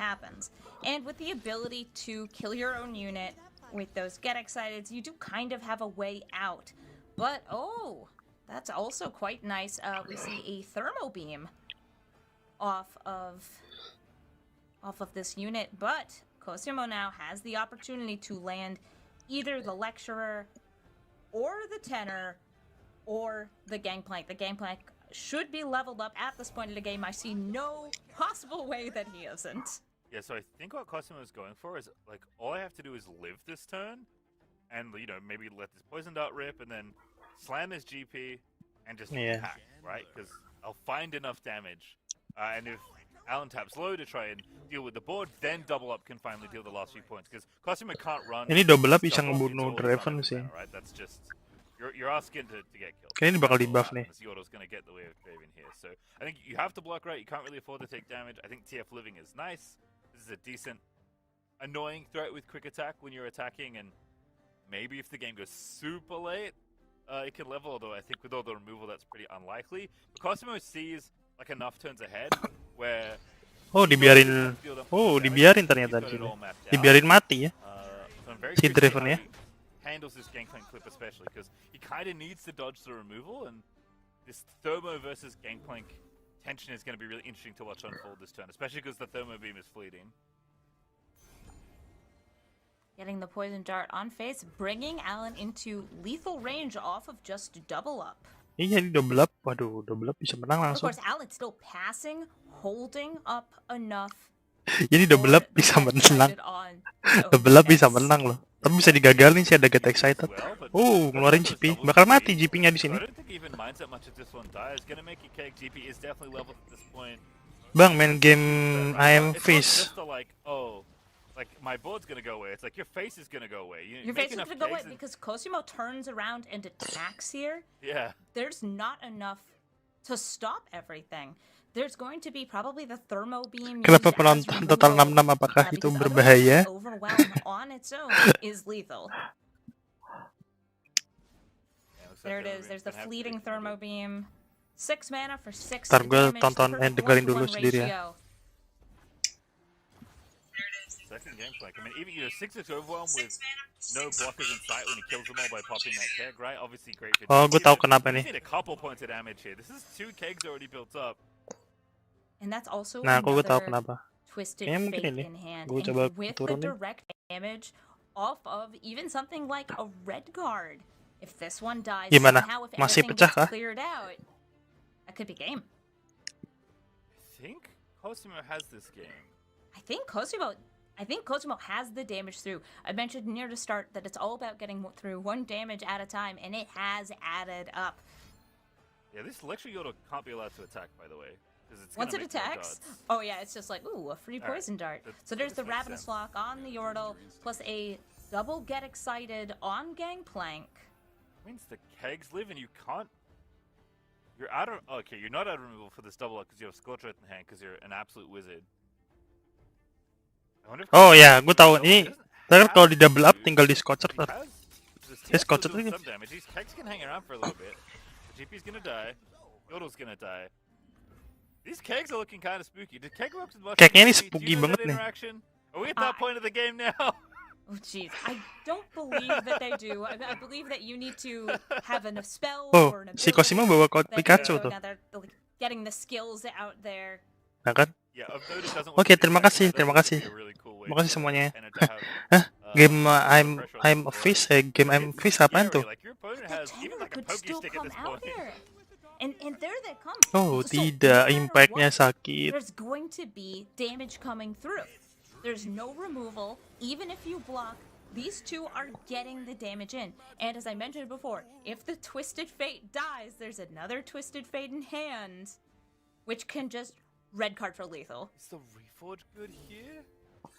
And with the ability to kill your own unit with those get exciteds, you do kind of have a way out. But that's also quite nice. We see a thermo beam off of this unit, but Cosimo now has the opportunity to land either the Lecturer or the Tenor or the Gangplank. The Gangplank should be leveled up at this point of the game. I see no possible way that he isn't. Yeah, so I think what Cosimo is going for is, like, all I have to do is live this turn, and, you know, maybe let this poison dart rip, and then slam his GP, and just attack, right? Because I'll find enough damage. And if Alan taps low to try and deal with the board, then double up can finally deal the last few points. Because Cosimo can't run. Ini double up bisa ngebunuh Draven sih. Right? That's just... You're asking to get killed. Kayaknya ini bakal di-buff nih. Yordle's gonna get the way of Draven here. So, I think you have to block right. You can't really afford to take damage. I think TF living is nice. This is a decent, annoying threat with quick attack when you're attacking, and maybe if the game goes super late, it can level, although I think with all the removal that's pretty unlikely. But Cosimo sees like enough turns ahead where... dibiarin ternyata di sini. Dibiarin mati ya. Si Draven ya. Handles this Gangplank clip especially because he kind of needs to dodge the removal, and this Thermo versus Gangplank tension is going to be really interesting to watch unfold this turn, especially because the Thermo beam is fleeting. Getting the poison dart on face, bringing Alan into lethal range off of just double up. Iya, ini double up. Waduh, double up bisa menang langsung. Of course, Alan's still passing, holding up enough. Jadi double up bisa menang. Double up bisa menang loh. Tapi bisa digagalin sih, ada get excited. Ngeluarin GP. Bakal mati GP-nya di sini. Bang, main game IM face. Like my board's gonna go away. It's like your face is gonna go away. Your face is gonna go away because Cosimo turns around and attacks here. Yeah. There's not enough to stop everything. There's going to be probably the thermo beam. Kenapa penonton total 66 apakah itu berbahaya? Overwhelm on its own is lethal. There it is. There's the fleeting thermo beam. 6 mana for 6 Ntar gue damage. tonton dengerin dulu sendiri ya. Second Gangplank. I mean, even 6-6 overwhelm with no blockers in sight when he kills them all by popping that keg, right? Obviously great for... Oh, gue tahu kenapa nih. Need a couple points of damage here. This is 2 kegs already built up. And that's also gue tahu kenapa. Twisted Kayaknya mungkin Fate ini. in hand. Gue coba And with the turunin. direct damage off of even something like a red guard. If this one dies Gimana? somehow, if Masih everything pecah gets kah? cleared out, that could be game. I think Cosimo has this game. I think Cosimo has the damage through. I mentioned near the start that it's all about getting through 1 damage at a time, and it has added up. Yeah, this Electro Yordle can't be allowed to attack, by the way. It's Once it attacks, oh yeah, it's just like, ooh, a free poison dart. So there's the Ravenous Lock on the Yordle, plus a double get excited on Gangplank. Means the kegs live and you can't... You're out of... Okay, you're not out of removal for this double up because you have Scorch Earth in hand because you're an absolute wizard. Oh ya, gue tahu ini. Ntar kalau di double up tinggal di Scorcher. Scorcher ini. These kegs can hang around for a little bit. The GP's gonna die. Yordle's gonna die. These kegs are looking kind of spooky. Did keg work with much? Kegnya ini spooky banget nih. Are we at that point of the game now? Oh jeez, I don't believe that they do. I believe that you need to have a spell or an ability. Si Cosimo bawa Pikachu tuh. Getting the skills out there. Nah kan? Oke, terima kasih. Terima kasih semuanya. Hah? Game I'm a Fish? Game I'm Fish apaan tuh? And there they come. Oh, tidak. Impact-nya sakit. There's going to be damage coming through. There's no removal. Even if you block, these two are getting the damage in. And as I mentioned before, if the Twisted Fate dies, there's another Twisted Fate in hand, which can just red card for lethal. Is the Reforge good here?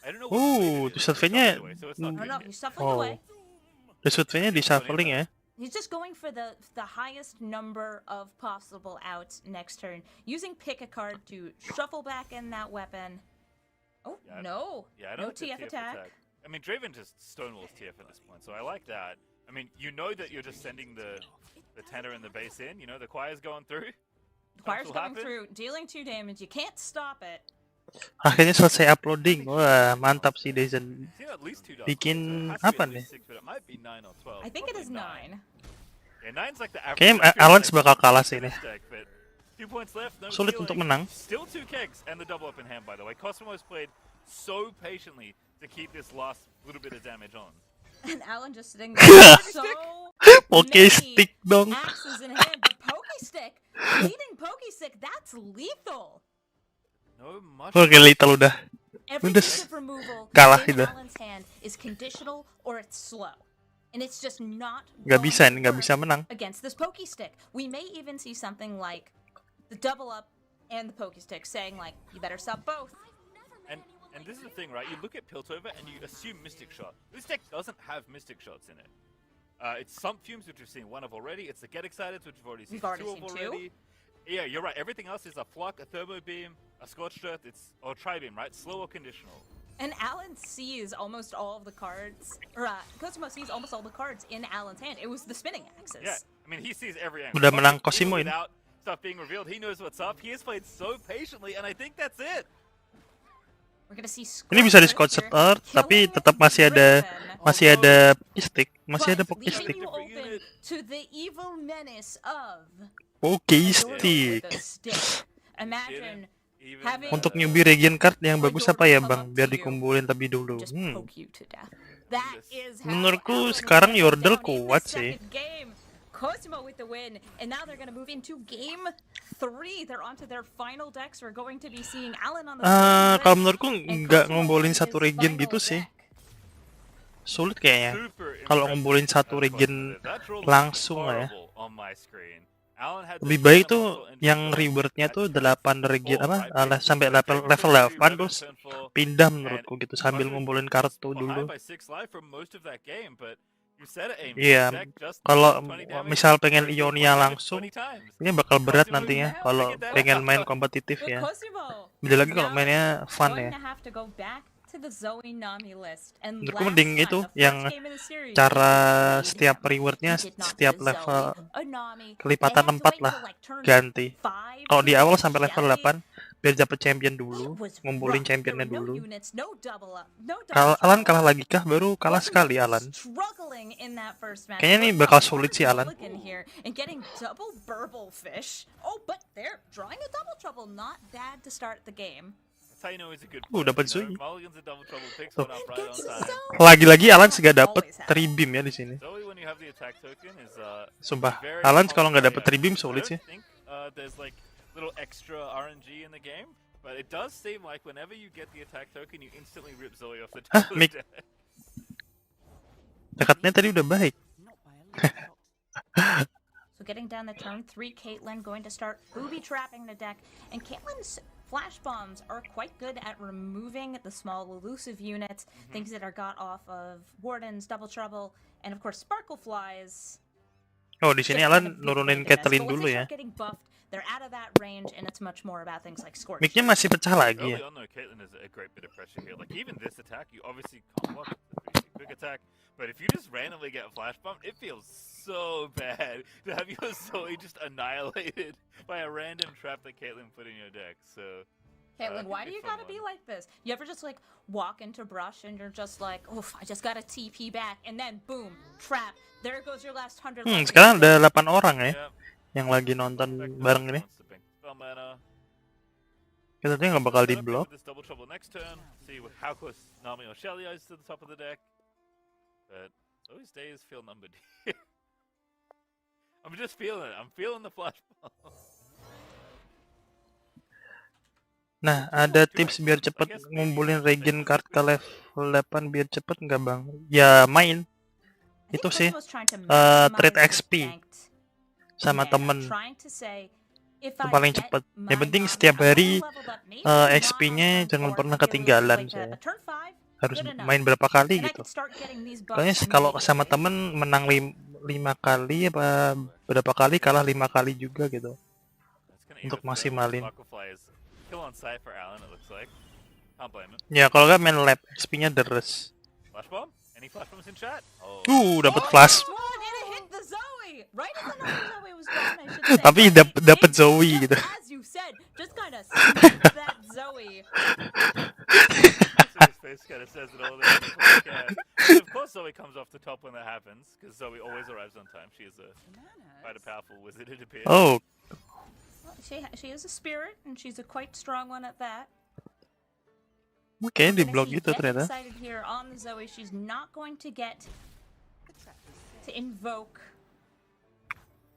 I don't know. Twisted Fate-nya. No, he's shuffling away. Twisted Fate-nya di shuffling ya. He's just going for the highest number of possible outs next turn, using pick a card to shuffle back in that weapon. Oh, yeah, no TF attack. I mean, Draven just stonewalls TF at this point, so I like that. I mean, you know that you're just sending the tenor and the base in, you know, the choir's going through. The choir's going through, dealing 2 damage, you can't stop it. Akhirnya selesai uploading. Wah, mantap sih Dezen. Bikin apa nih? I think it is 9. Yeah, 9's like the average. Kayaknya Alan bakal kalah sih ini. 2 points left, no Sulit healing. untuk menang. Still 2 kegs and the double up in hand, by the way. Cosimo has played so patiently to keep this last little bit of damage on. And Alan just sitting there so Poke stick dong. axes in hand, but Pokestick, leading Pokestick, that's lethal. No much. Oke, lethal udah. Every Udah piece of removal kalah in itu. Alan's hand is conditional or it's slow. And it's just not Nggak going bisa, to nggak work bisa menang. against this pokey stick. We may even see something like the double up and the pokey stick saying like, you better sub both. And this is the thing, right? You look at Piltover and you assume Mystic Shot. This deck doesn't have Mystic Shots in it. It's Sump Fumes, which we've seen one of already. It's the Get Excited, which we've already seen two of already. Yeah, you're right. Everything else is a Flock, a Thermo Beam, a Scorched Earth, or Tri-Beam, right? Slow or conditional. And Alan sees almost all of the cards, or Cosimo sees almost all the cards in Alan's hand. It was the spinning axis. Yeah, I mean, he sees every angle. Udah menang Cosimo ini. Without stuff being revealed, he knows what's up. He has played so patiently, and I think that's it. We're gonna see Ini bisa di Scorched Earth, tapi tetap masih ada stick, masih ada pokey stick. To the evil menace of Pokey stick. Imagine Untuk newbie region card yang bagus apa ya bang? Biar dikumpulin lebih dulu. Menurutku sekarang Yordle kuat sih. Cosimo with the win, and now they're gonna move into game 3. They're onto their final decks. We're going to be seeing Alan on the kalau menurutku nggak ngumpulin satu region gitu sih. Sulit kayaknya. Kalau ngumpulin satu region langsung lah ya. Lebih baik tuh yang rewardnya tuh 8 region sampai level 8 terus pindah menurutku gitu sambil ngumpulin kartu dulu. Iya, kalau misal pengen Ionia langsung, ini bakal berat nantinya kalau pengen main kompetitif ya. Beda lagi kalau mainnya fun ya. Menurutku mending itu yang cara setiap rewardnya setiap level kelipatan 4 lah ganti. Kalau di awal sampai level 8 biar dapet champion dulu, ngumpulin championnya dulu. Kalau Alan kalah lagi kah? Baru kalah sekali Alan. Kayaknya nih bakal sulit sih Alan. Dapat Zoe. Lagi-lagi Alan gak dapet tribeam ya di sini. Sumpah, Alan kalau nggak dapet tribeam sulit sih. Little extra RNG in the game, but it does seem like whenever you get the attack token, you instantly rip Zoe off the top of the deck. Dekatnya tadi udah baik. So getting down the turn 3, Caitlyn going to start booby trapping the deck, and Caitlyn's flash bombs are quite good at removing the small elusive units, things that are got off of Wardens, Double Trouble, and of course Sparkle Flies. Oh, di sini Alan nurunin Caitlyn dulu ya. They're out of that range, and it's much more about things like scorch. Mic-nya masih pecah lagi ya. Early on, though, Caitlyn is a great bit of pressure here. Like even this attack, you obviously can't block it. It's a quick attack, but if you just randomly get flash bombed, it feels so bad to have your Zoe just annihilated by a random trap that Caitlyn put in your deck. So. Caitlyn, why do you gotta be like this? You ever just like walk into brush and you're just like, oof, I just gotta TP back, and then boom, trap. There goes your last 100. Sekarang ada 8 orang ya yang lagi nonton bareng ini. Kita tuh nggak bakal di blok. I'm just feeling it. I'm feeling the flash bomb. Nah, ada tips biar cepet ngumpulin regen card ke level 8 biar cepet nggak bang? Ya main. Itu sih trade XP sama temen. Itu paling cepet. Yang penting setiap hari XP-nya jangan pernah ketinggalan. Saya harus main berapa kali gitu. Pokoknya kalau sama temen menang 5 kali apa berapa kali kalah 5 kali juga gitu. Untuk maksimalin. Ya kalau nggak main lab XP-nya deres. Dapat flash. Tapi dapat Zoe gitu. Of course, Zoe comes off the top when that happens, because Zoe always arrives on time. She is quite a powerful wizard, it appears. Oh. She is a spirit, and she's a quite strong one at that. Oke, di blog gitu ternyata. Here on the Zoe, she's not going to get to invoke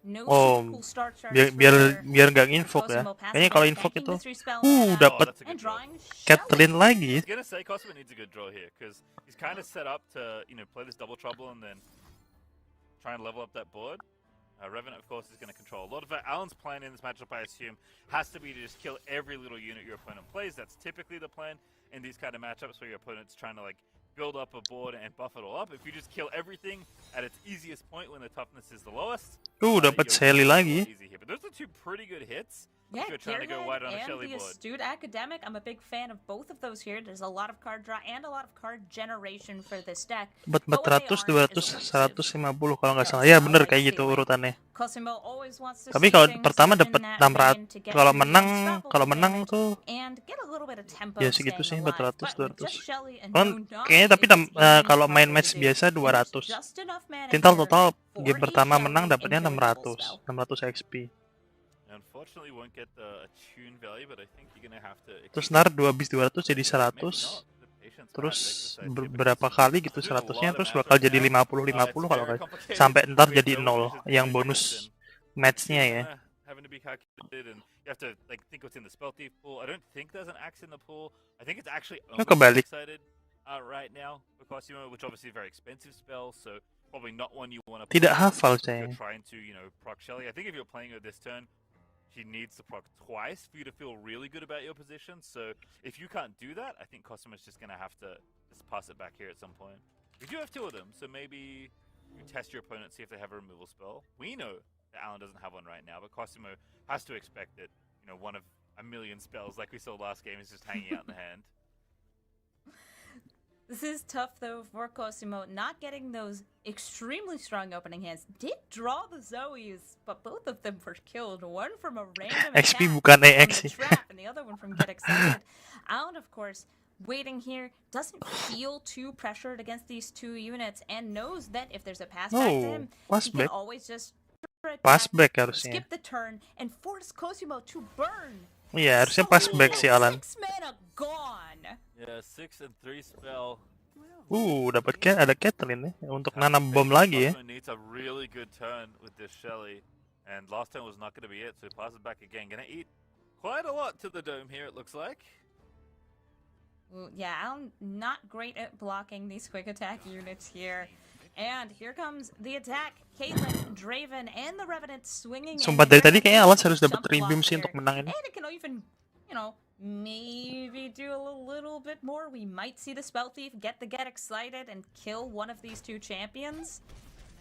No Oh, super cool start charts biar nggak invoke ya. Cosimo Kayaknya kalau invoke banking itu, the 3-spell mana, dapat that's a good and draw. drawing Catelyn Shelly. lagi. I was gonna say Cosmo needs a good draw here because he's kind of set up to play this double trouble and then try and level up that board. Revenant, of course, is going to control a lot of it. Alan's plan in this matchup, I assume, has to be to just kill every little unit your opponent plays. That's typically the plan in these kind of matchups where your opponent's trying to like build up a board and buff it all up. If you just kill everything at its easiest point when the toughness is the lowest, Dapat Shelly lagi. easy here. But those are two pretty good hits. Yeah, If you're trying to go wide on a and Shelly the board. Astute Academic, I'm a big fan of both of those here. There's a lot of card draw and a lot of card generation for this deck. Dapat But what 400, they aren't 200, is elusive. 150 kalau nggak salah. Ya bener kayak gitu urutannya. Cosimo always wants to Tapi see kalau things pertama in dapat that 600, vein to get kalau through the menang unstoppable tuh and get a little bit of tempo ya segitu sih, staying alive. 400, But with 200. just Shelly and Kan no Nami, kayaknya tapi it is even kalau main harder match to do. biasa And there's 200. just enough mana Tintal here total for game a pertama Shelly menang dapatnya incurable 600, spell. 600 XP. Unfortunately, won't get the tune value, but I think you're gonna have to. Terus ntar 2 bis 200 jadi Maybe 100. not. The patience Terus part, like this, berapa kali gitu Doing a 100-nya lot of terus matchups bakal jadi now. 50-50 kalau It's very nggak complicated. sampai ntar With jadi no 0 positions yang very bonus different. matchnya ya. Having to be calculated, and you have to like think what's in the spell thief pool. I don't think there's an axe in the pool. I think it's actually only kebalik. excited right now for Cosimo, which obviously is a very expensive spell, so probably not one you want to. Tidak hafal If you're saya. trying to proc Shelly. I think if you're playing her this turn, she needs to proc twice for you to feel really good about your position. So if you can't do that, I think Cosimo's just gonna have to just pass it back here at some point. We do have two of them, so maybe you test your opponent, see if they have a removal spell. We know that Alan doesn't have one right now, but Cosimo has to expect that one of a million spells like we saw last game is just hanging out in the hand. This is tough though for Cosimo, not getting those extremely strong opening hands. Did draw the Zoes, but both of them were killed. One from a random XP attack bukan from EX the sih. trap, and the other one from Get Excited. Alan, of course, waiting here, doesn't feel too pressured against these two units, and knows that if there's a pass back to him, pass he can back. always just Pass back harusnya. skip the turn and force Cosimo to burn. Iya, harusnya pass back si Alan. 6 mana gone. Yeah, 6 and 3 spell. Dapat ada Catelyn ya untuk nanam bom lagi ya. Cosmo needs a really good turn with this Shelly, and last turn was not going to be it, so he passes back again. Gonna eat quite a lot to the dome here, it looks like. Yeah, Alan not great at blocking these quick attack units here. And here comes the attack. Caitlyn, Draven, and the Revenant swinging. Sumpah dari tadi kayaknya Alan harus dapat rebeam sih untuk menang ini. And it can even, maybe do a little bit more. We might see the Spell Thief get excited and kill one of these two champions.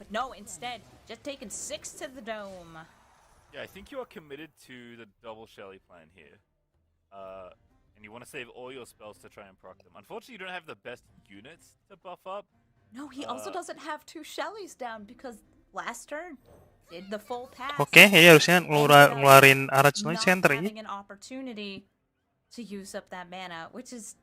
But no, instead, just taking 6 to the dome. Yeah, I think you are committed to the double Shelly plan here. And you want to save all your spells to try and proc them. Unfortunately, you don't have the best units to buff up. No, he also doesn't have 2 Shellys down because last turn did the full pass. Oke, ya harusnya ngeluarin Arachnoid Not Sentry. having an opportunity to use up that mana, which is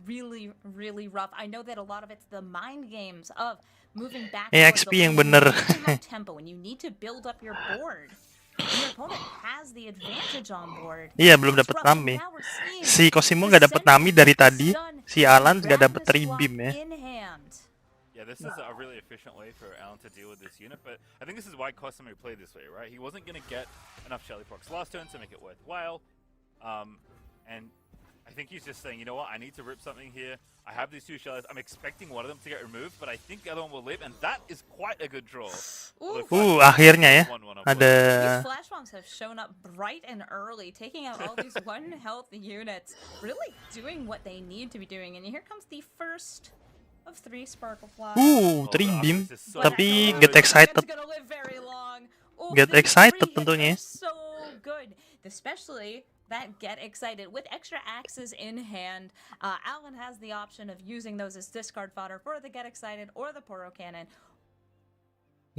really, really rough. I know that a lot of it's the mind games of moving back. XP yang bener. Tempo, and you need to build up your board. And your opponent has the advantage on board. Iya, belum dapat Nami. Si Cosimo nggak dapat Nami dari tadi. Si Alan nggak dapat rebeam ya. Yeah, this is a really efficient way for Alan to deal with this unit, but I think this is why Cosimo played this way, right? He wasn't going to get enough Shelly procs last turn to make it worthwhile, and I think he's just saying, you know what, I need to rip something here. I have these 2 Shellys. I'm expecting one of them to get removed, but I think the other one will live, and that is quite a good draw. Akhirnya ya. Ada These flash bombs have shown up bright and early, taking out all these 1 health units, really doing what they need to be doing. And here comes the first of 3 Sparkle Flies. 3 beam, tapi get excited. Get excited tentunya. So good, especially that get excited with extra axes in hand. Alan has the option of using those as discard fodder for the get excited or the Poro Cannon.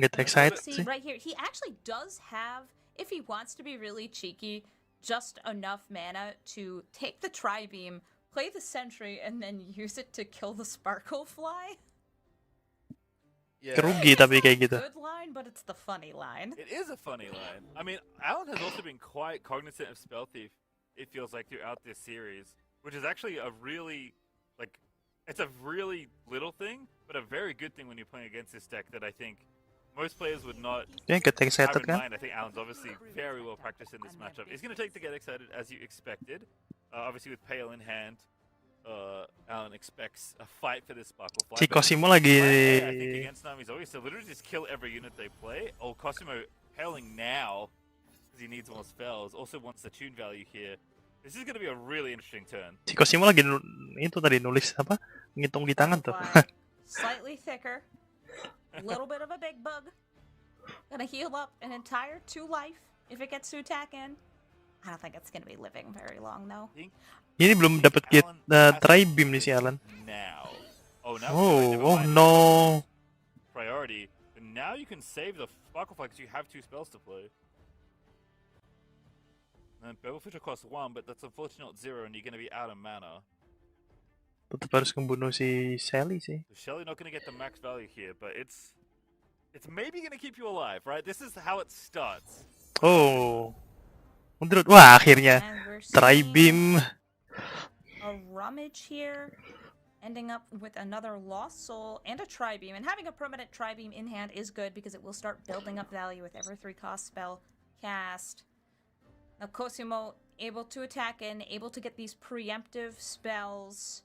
Get excited. See right here, he actually does have, if he wants to be really cheeky, just enough mana to take the Tri-Beam, play the Sentry, and then use it to kill the Sparkle Fly. Yeah. Rugi tapi kayak gitu. Good line, but it's the funny line. It is a funny line. I mean, Alan has also been quite cognizant of Spell Thief, it feels like, throughout this series, which is actually a really, it's a really little thing, but a very good thing when you're playing against this deck that I think most players would not Oke, get have excited in kan? mind. I think Alan's obviously very well practiced in this matchup. It's going to take to get excited, as you expected. Obviously, with Pale in hand, Alan expects a fight for this Sparkle Fly. Si but Cosimo lagi... I think against Nami's always to literally just kill every unit they play. Oh, Cosimo Paling now because he needs more spells. Also wants the tune value here. This is going to be a really interesting turn. Si Cosimo lagi itu tadi nulis apa? Ngitung di tangan tuh. Slightly thicker. A little bit of a big bug. Gonna heal up an entire 2 life if it gets to attack in. I don't think it's gonna be living very long though. Ini belum dapat get tri-beam nih si Alan. Now. Oh, now Oh no. Priority. And now you can save the Sparkle Fly because you have 2 spells to play. And Bevelfish costs 1, but that's unfortunately 0, and you're going to be out of mana. Tetap harus membunuh si Sally sih. So Shelly not going to get the max value here, but it's maybe going to keep you alive, right? This is how it starts. Oh. Wah, akhirnya tri-beam. A rummage here, ending up with another lost soul and a tri-beam. And having a permanent tri-beam in hand is good because it will start building up value with every 3-cost spell cast. Now Cosimo able to attack in, able to get these preemptive spells.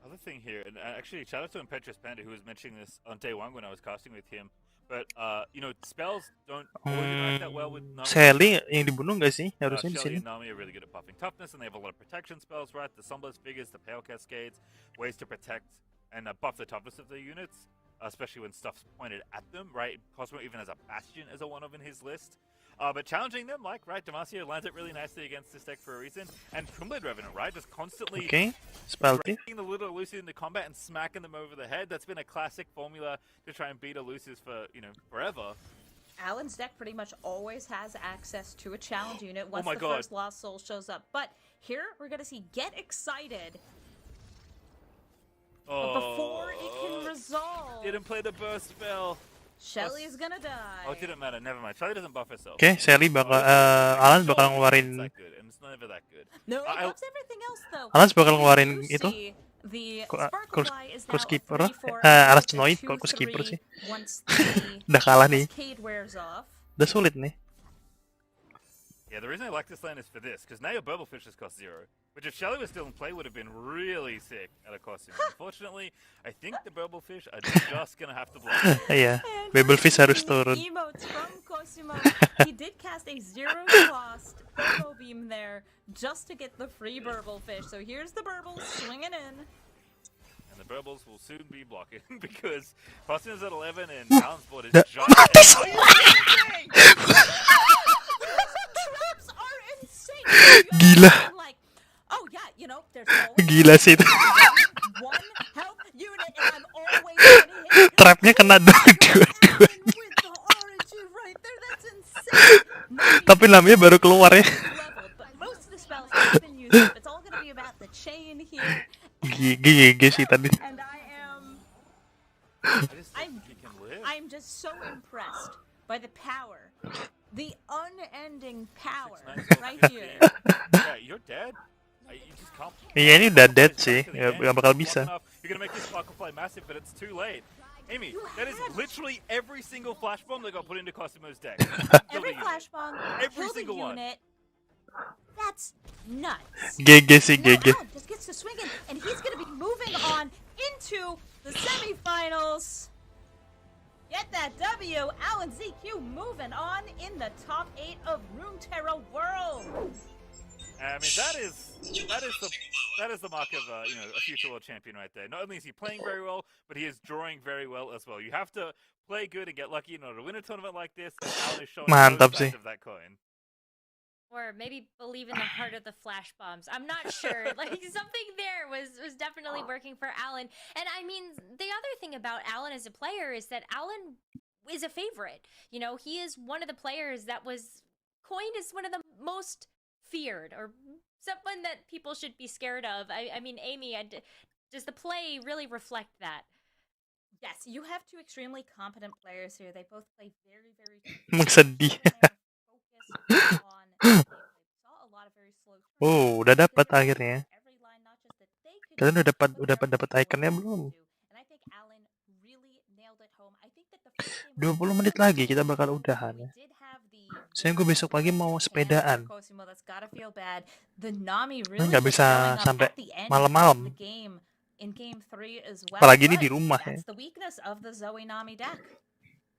Other thing here, and actually shout out to Impetuous Panda who was mentioning this on day 1 when I was casting with him. But you know, spells don't always interact that well with Nami. Sally yang dibunuh nggak sih? Harusnya di Shelly sini. and Nami are really good at buffing toughness, and they have a lot of protection spells, right? The Sunblast Figures, the Pale Cascades, ways to protect and buff the toughness of their units, especially when stuff's pointed at them, right? Cosmo even has a Bastion as a one-of in his list. But challenging them, like, right, Damasio lands it really nicely against this deck for a reason. And Crimblade Revenant, right, just constantly breaking the little Elusive into combat and smacking them over the head. That's been a classic formula to try and beat Elusives for, you know, forever. Alan's deck pretty much always has access to a challenge unit once the first Lost Soul shows up. But here, we're going to see Get Excited. But before it can resolve... Didn't play the burst spell. Shelly is gonna die. Oh, it didn't matter. Never mind. Shelly doesn't buff herself. Oke, Sally bakal Alan bakal ngeluarin. It's never that good. No, it buffs everything else though. Alan bakal ngeluarin itu. Course Keeper. Alas Noid kok Course Keeper sih. Udah kalah nih. Udah sulit nih. Yeah, the reason I like this land is for this, because now your Burblefish has cost 0, which if Shelly was still in play would have been really sick at a cost 0. Unfortunately, I think the Burblefish are just gonna have to block. Iya, Bubblefish harus turun. Emotes from Cosimo. He did cast a 0-cost Burble Beam there just to get the free Burblefish. So here's the Burble swinging in. And the Burbles will soon be blocking because Cosimo's at 11 and Alan's board is giant. Gila. Oh yeah, you know, there's Gila sih itu. one health unit and I'm always getting hit. Trapnya kena dua-duanya. With the origin right there, that's insane. Tapi namanya baru keluar ya. But most of the spells have been used up. It's all gonna be about the chain here. GG sih tadi. And I'm just so impressed by the power. The unending power right here. Yeah, you're dead. You just can't. Iya ini udah dead sih, gak bakal bisa. You're gonna make this Sparkle Fly massive, but it's too late. Amy, that is literally every single flash bomb that got put into Cosimo's deck. Every flash bomb, every single unit. That's nuts. GG sih, GG. Alan just gets to swing in, and he's gonna be moving on into the semifinals. Get that W, Alan ZQ moving on in the top 8 of Runeterra World. I mean that is the mark of you know, a future world champion right there. Not only is he playing very well, but he is drawing very well as well. You have to play good and get lucky in order to win a tournament like this. And Alan is showing both sides of that coin. Or maybe believe in the heart of the flash bombs. I'm not sure. Like something there was definitely working for Alan. And I mean, the other thing about Alan as a player is that Alan is a favorite. You know, he is one of the players that was coined as one of the most feared, or someone that people should be scared of. I mean, Amy, does the play really reflect that? Yes, you have 2 extremely competent players here. They both play very, very Magsedih. Oh, udah dapat akhirnya. Kalian udah dapat ikonnya belum? 20 menit lagi kita bakal udahan ya. Saya gue besok pagi mau sepedaan. Nggak bisa sampai malam-malam. Apalagi ini di rumah ya.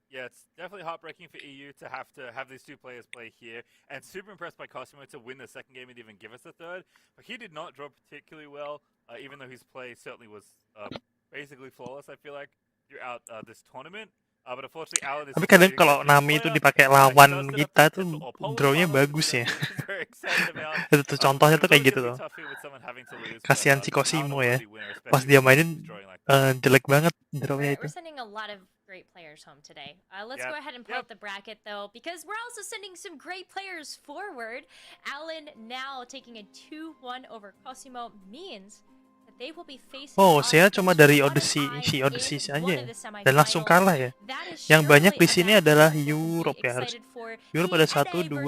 Yeah, it's definitely heartbreaking for EU to have these two players play here, and super impressed by Cosimo to win the second game and even give us the third. But he did not draw particularly well, even though his play certainly was basically flawless. I feel like throughout this tournament. But unfortunately, Alan is. Tapi kadang kalau Nami itu dipakai lawan kita tuh drawnya bagus ya. Itu tuh contohnya tuh kayak gitu tuh. Kasihan si Cosimo ya. Pas dia mainin jelek banget drawnya itu. We're sending a lot of great players home today. Let's go ahead and pull up the bracket though, because we're also sending some great players forward. Alan now taking a 2-1 over Cosimo means that they will be facing. Oh, saya cuma dari Odyssey aja ya. Dan langsung kalah ya. Yang banyak di sini adalah Europe ya, harus. Europe ada 1, 2,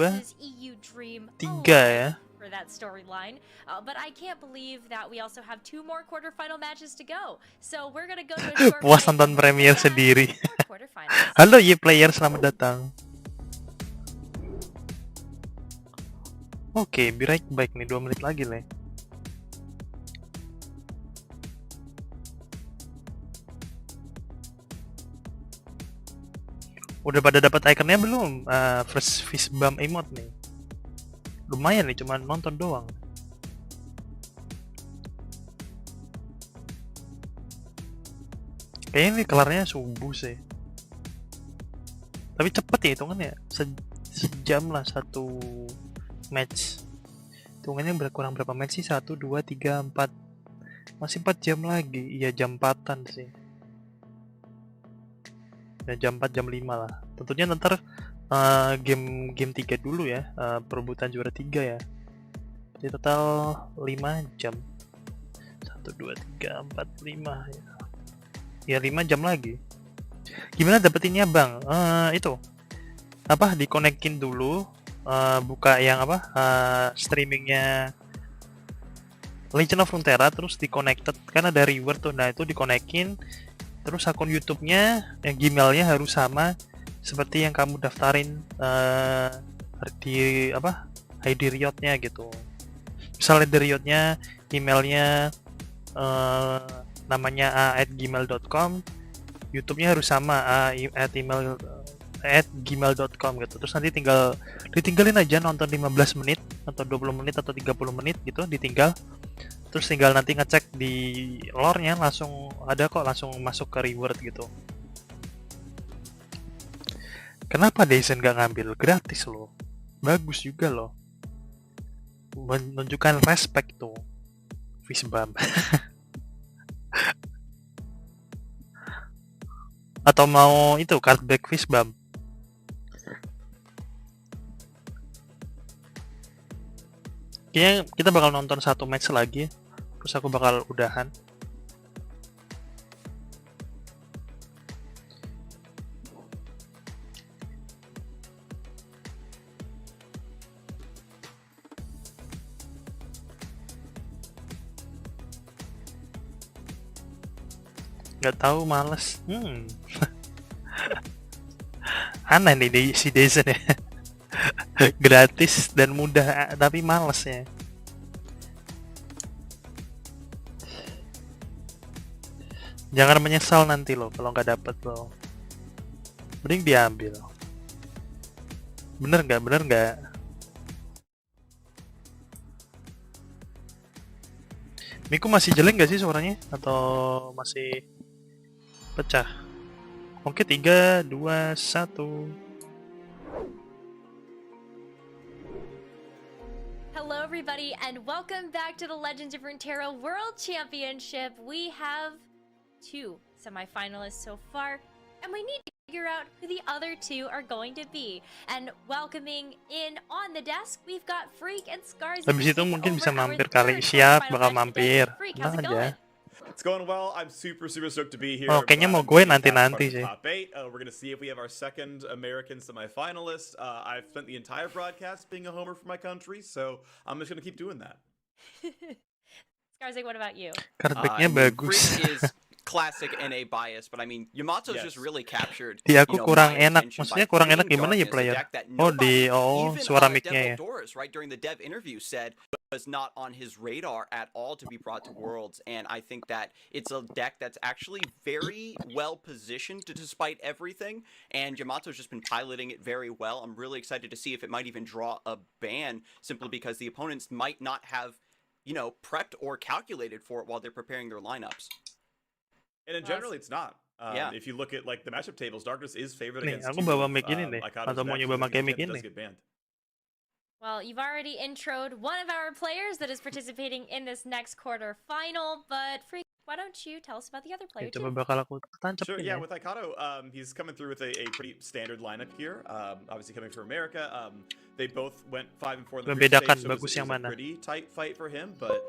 3 ya. For that storyline, but I can't believe that we also have 2 more quarterfinal matches to go. So we're gonna go to a short Puas nonton premier sendiri. Halo ye player, selamat datang. Oke, be right back nih, 2 menit lagi Le. Udah pada dapat ikonnya belum? First fist bump emote nih. Lumayan nih, cuma nonton doang. Kayaknya ini kelarnya subuh sih. Tapi cepet ya hitungannya. Sejam lah 1 match. Hitungannya kurang berapa match sih? 1, 2, 3, 4. Masih 4 jam lagi. Iya, jam 4-an sih. Ya, jam 4, jam 5 lah. Tentunya ntar game 3 dulu ya, perebutan juara 3 ya. Jadi total 5 jam. 1, 2, 3, 4, 5 ya. Ya 5 jam lagi. Gimana dapetinnya Bang? Itu apa, dikonekin dulu, buka yang apa, streamingnya Legend of Runeterra, terus di-connected kan ada reward tuh. Nah, itu dikonekin, terus akun YouTube-nya, Gmail-nya harus sama seperti yang kamu daftarin di apa, ID Riot-nya gitu. Misalnya di Riot-nya, emailnya namanya @gmail.com, YouTube-nya harus sama @gmail.com gitu. Terus nanti ditinggalin aja nonton 15 menit atau 20 menit atau 30 menit gitu, ditinggal. Terus tinggal nanti ngecek di lore-nya, langsung ada kok, langsung masuk ke reward gitu. Kenapa Dyson gak ngambil? Gratis loh. Bagus juga loh. Menunjukkan respect tuh. Fishbump. Atau mau itu cardback Fishbump? Kayaknya kita bakal nonton 1 match lagi. Terus aku bakal udahan. Nggak tahu, males. Aneh nih si Dyson ya. Gratis dan mudah tapi males ya. Jangan menyesal nanti loh kalau nggak dapet loh. Mending diambil. Bener nggak? Miku masih jelek nggak sih suaranya? Atau masih pecah? Oke, 3, 2, 1. Hello everybody and welcome back to the Legends of Runeterra World Championship. We have 2 semi-finalists so far, and we need to figure out who the other 2 are going to be. And welcoming in on the desk, we've got Freak and Scars. Habis itu mungkin bisa mampir kali. Siap, bakal mampir. Tenang aja. It's going well. I'm super stoked to be here. Oh, kayaknya mau gue nanti sih. We're gonna see if we have our second American semi-finalist. I've spent the entire broadcast being a homer for my country, so I'm just gonna keep doing that. Skarsgård, what about you? Cardbacknya bagus. Freak is classic NA bias, but I mean, Yamato's just really captured. Di aku kurang my enak. attention Maksudnya by kurang enak bringing gimana ya Darkness, a player? deck that Oh nobody, even suara mic-nya ya. Devil right during the dev interview said was not on his radar at all to be brought to Worlds, and I think that it's a deck that's actually very well positioned despite everything, and Yamato's just been piloting it very well. I'm really excited to see if it might even draw a ban, simply because the opponents might not have, prepped or calculated for it while they're preparing their lineups. And in general, it's not. Yeah. If you look at like the matchup tables, Darkness is favored Nih, against aku bawa mic ini nih. Atau mau nyoba pakai mic ini. Well, you've already introed one of our players that is participating in this next quarter-final, but Freak, why don't you tell us about the other player too? Coba bakal aku tancap Sure, ini. yeah, with Aikato, he's coming through with a pretty standard lineup here. Obviously coming from America. They both went 5-4 in the first stage, so bagus it's yang a mana. pretty tight fight for him. But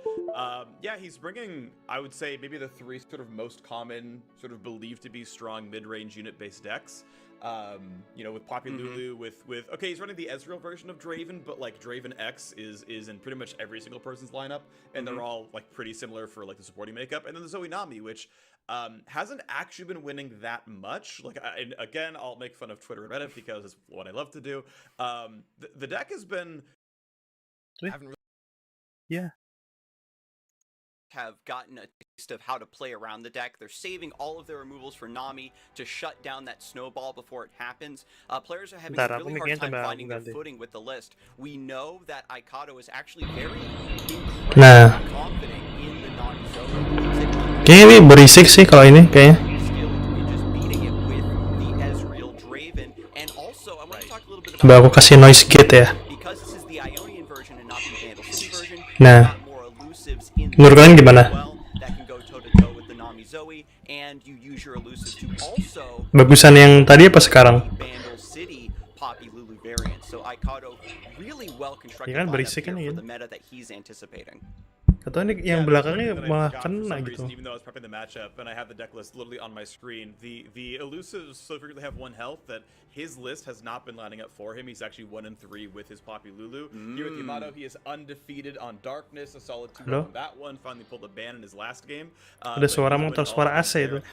yeah, he's bringing, I would say, maybe the three sort of most common, sort of believed to be strong mid-range unit-based decks. With Poppy Lulu, with okay, he's running the Ezreal version of Draven, but like Draven X is in pretty much every single person's lineup, and they're all like pretty similar for like the supporting makeup. And then the Zoe Nami, which hasn't actually been winning that much. Like, and again, I'll make fun of Twitter and Reddit because it's what I love to do. The deck has been. Have gotten a taste of how to play around the deck. They're saving all of their removals for Nami to shut down that snowball before it happens. Players are having a really hard time finding their footing with the list. We know that Aikato is actually very confident in the Nami zone. Kayaknya ini berisik sih kalau ini kayaknya. Just beating it with the Ezreal Draven. And also, I want to talk a little bit Coba about aku kasih noise gate ya. because this is the Ionian version and not the Vandal City version. Nah. Menurut kalian gimana? Bagusan yang tadi apa sekarang? Ya kan berisik kan gitu. Atau ini yang belakangnya malah kena gitu. Even though I was prepping the matchup and I have the deck list literally on my screen, the elusives so frequently have 1 health that his list has not been lining up for him. He's actually 1-3 with his Poppy Lulu. Here with Yamato, he is undefeated on Darkness, a solid 2 on that one. Finally pulled a ban in his last game. Ada suara motor, suara AC itu.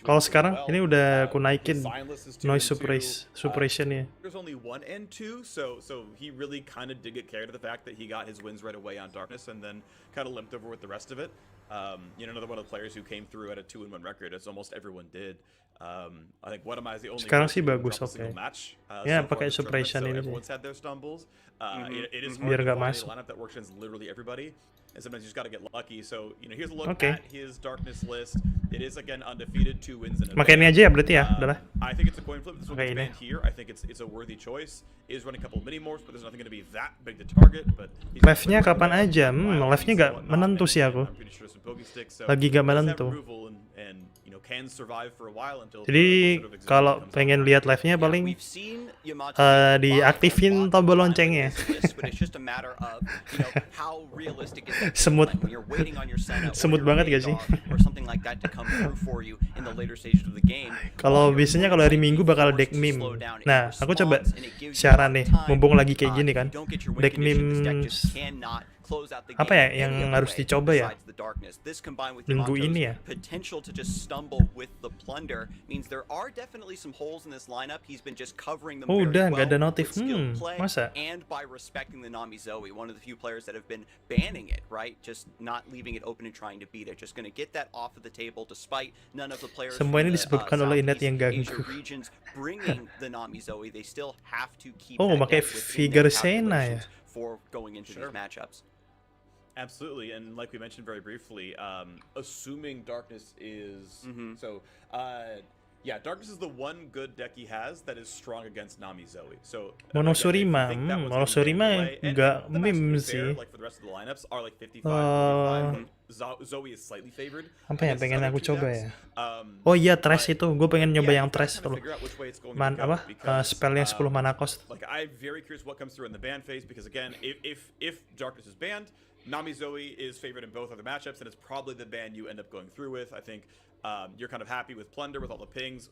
Kalau sekarang ini udah aku naikin noise suppression-nya. There's only 1 and 2, so he really kind of did get carried to the fact that he got his wins right away on Darkness and then kind of limped over with the rest of it. Another one of the players who came through at a 2-1 record, as almost everyone did. I think one of my is the only sekarang sih bagus, match. Ya, pakai suppression ini. Everyone's had their stumbles. It is biar hard to gak find masuk. a lineup that works against literally everybody. And sometimes you just gotta get lucky. So, here's a look at his Darkness list. It is again undefeated, 2 wins in a Pakai ini aja ya berarti ya, udahlah. I think it's a coin flip. This one gets banned here. I think it's a worthy choice. Is running a couple of mini morphs, but there's nothing going to be that big to target. But live-nya kapan aja? Live-nya gak menentu sih aku. Lagi gak menentu. Jadi kalau pengen lihat live-nya paling diaktifin tombol loncengnya. Semut banget gak sih? Kalau biasanya kalau hari Minggu bakal deck meme. Nah, aku coba siaran nih, mumpung lagi kayak gini kan. Deck meme apa ya yang harus dicoba ya minggu ini ya. Oh udah nggak ada notif. Masa? Semua ini disebabkan oleh internet yang ganggu. Oh pakai figure Sena ya. For going into these matchups. Absolutely, and like we mentioned very briefly, assuming Darkness is Darkness is the one good deck he has that is strong against Nami Zoe. So Monosurima, Monosurima nggak meme sih. Like for the rest of the lineups are like 55. Zoe is slightly favored. Apa ya pengen aku coba ya? Oh iya Trash itu, gue pengen nyoba yang Trash tuh. Spellnya 10 mana cost. Like I'm very curious what comes through in the ban phase because again, if Darkness is banned, Nami Zoe is favored in both other matchups, and it's probably the ban you end up going through with. I think you're kind of happy with Plunder with all the pings,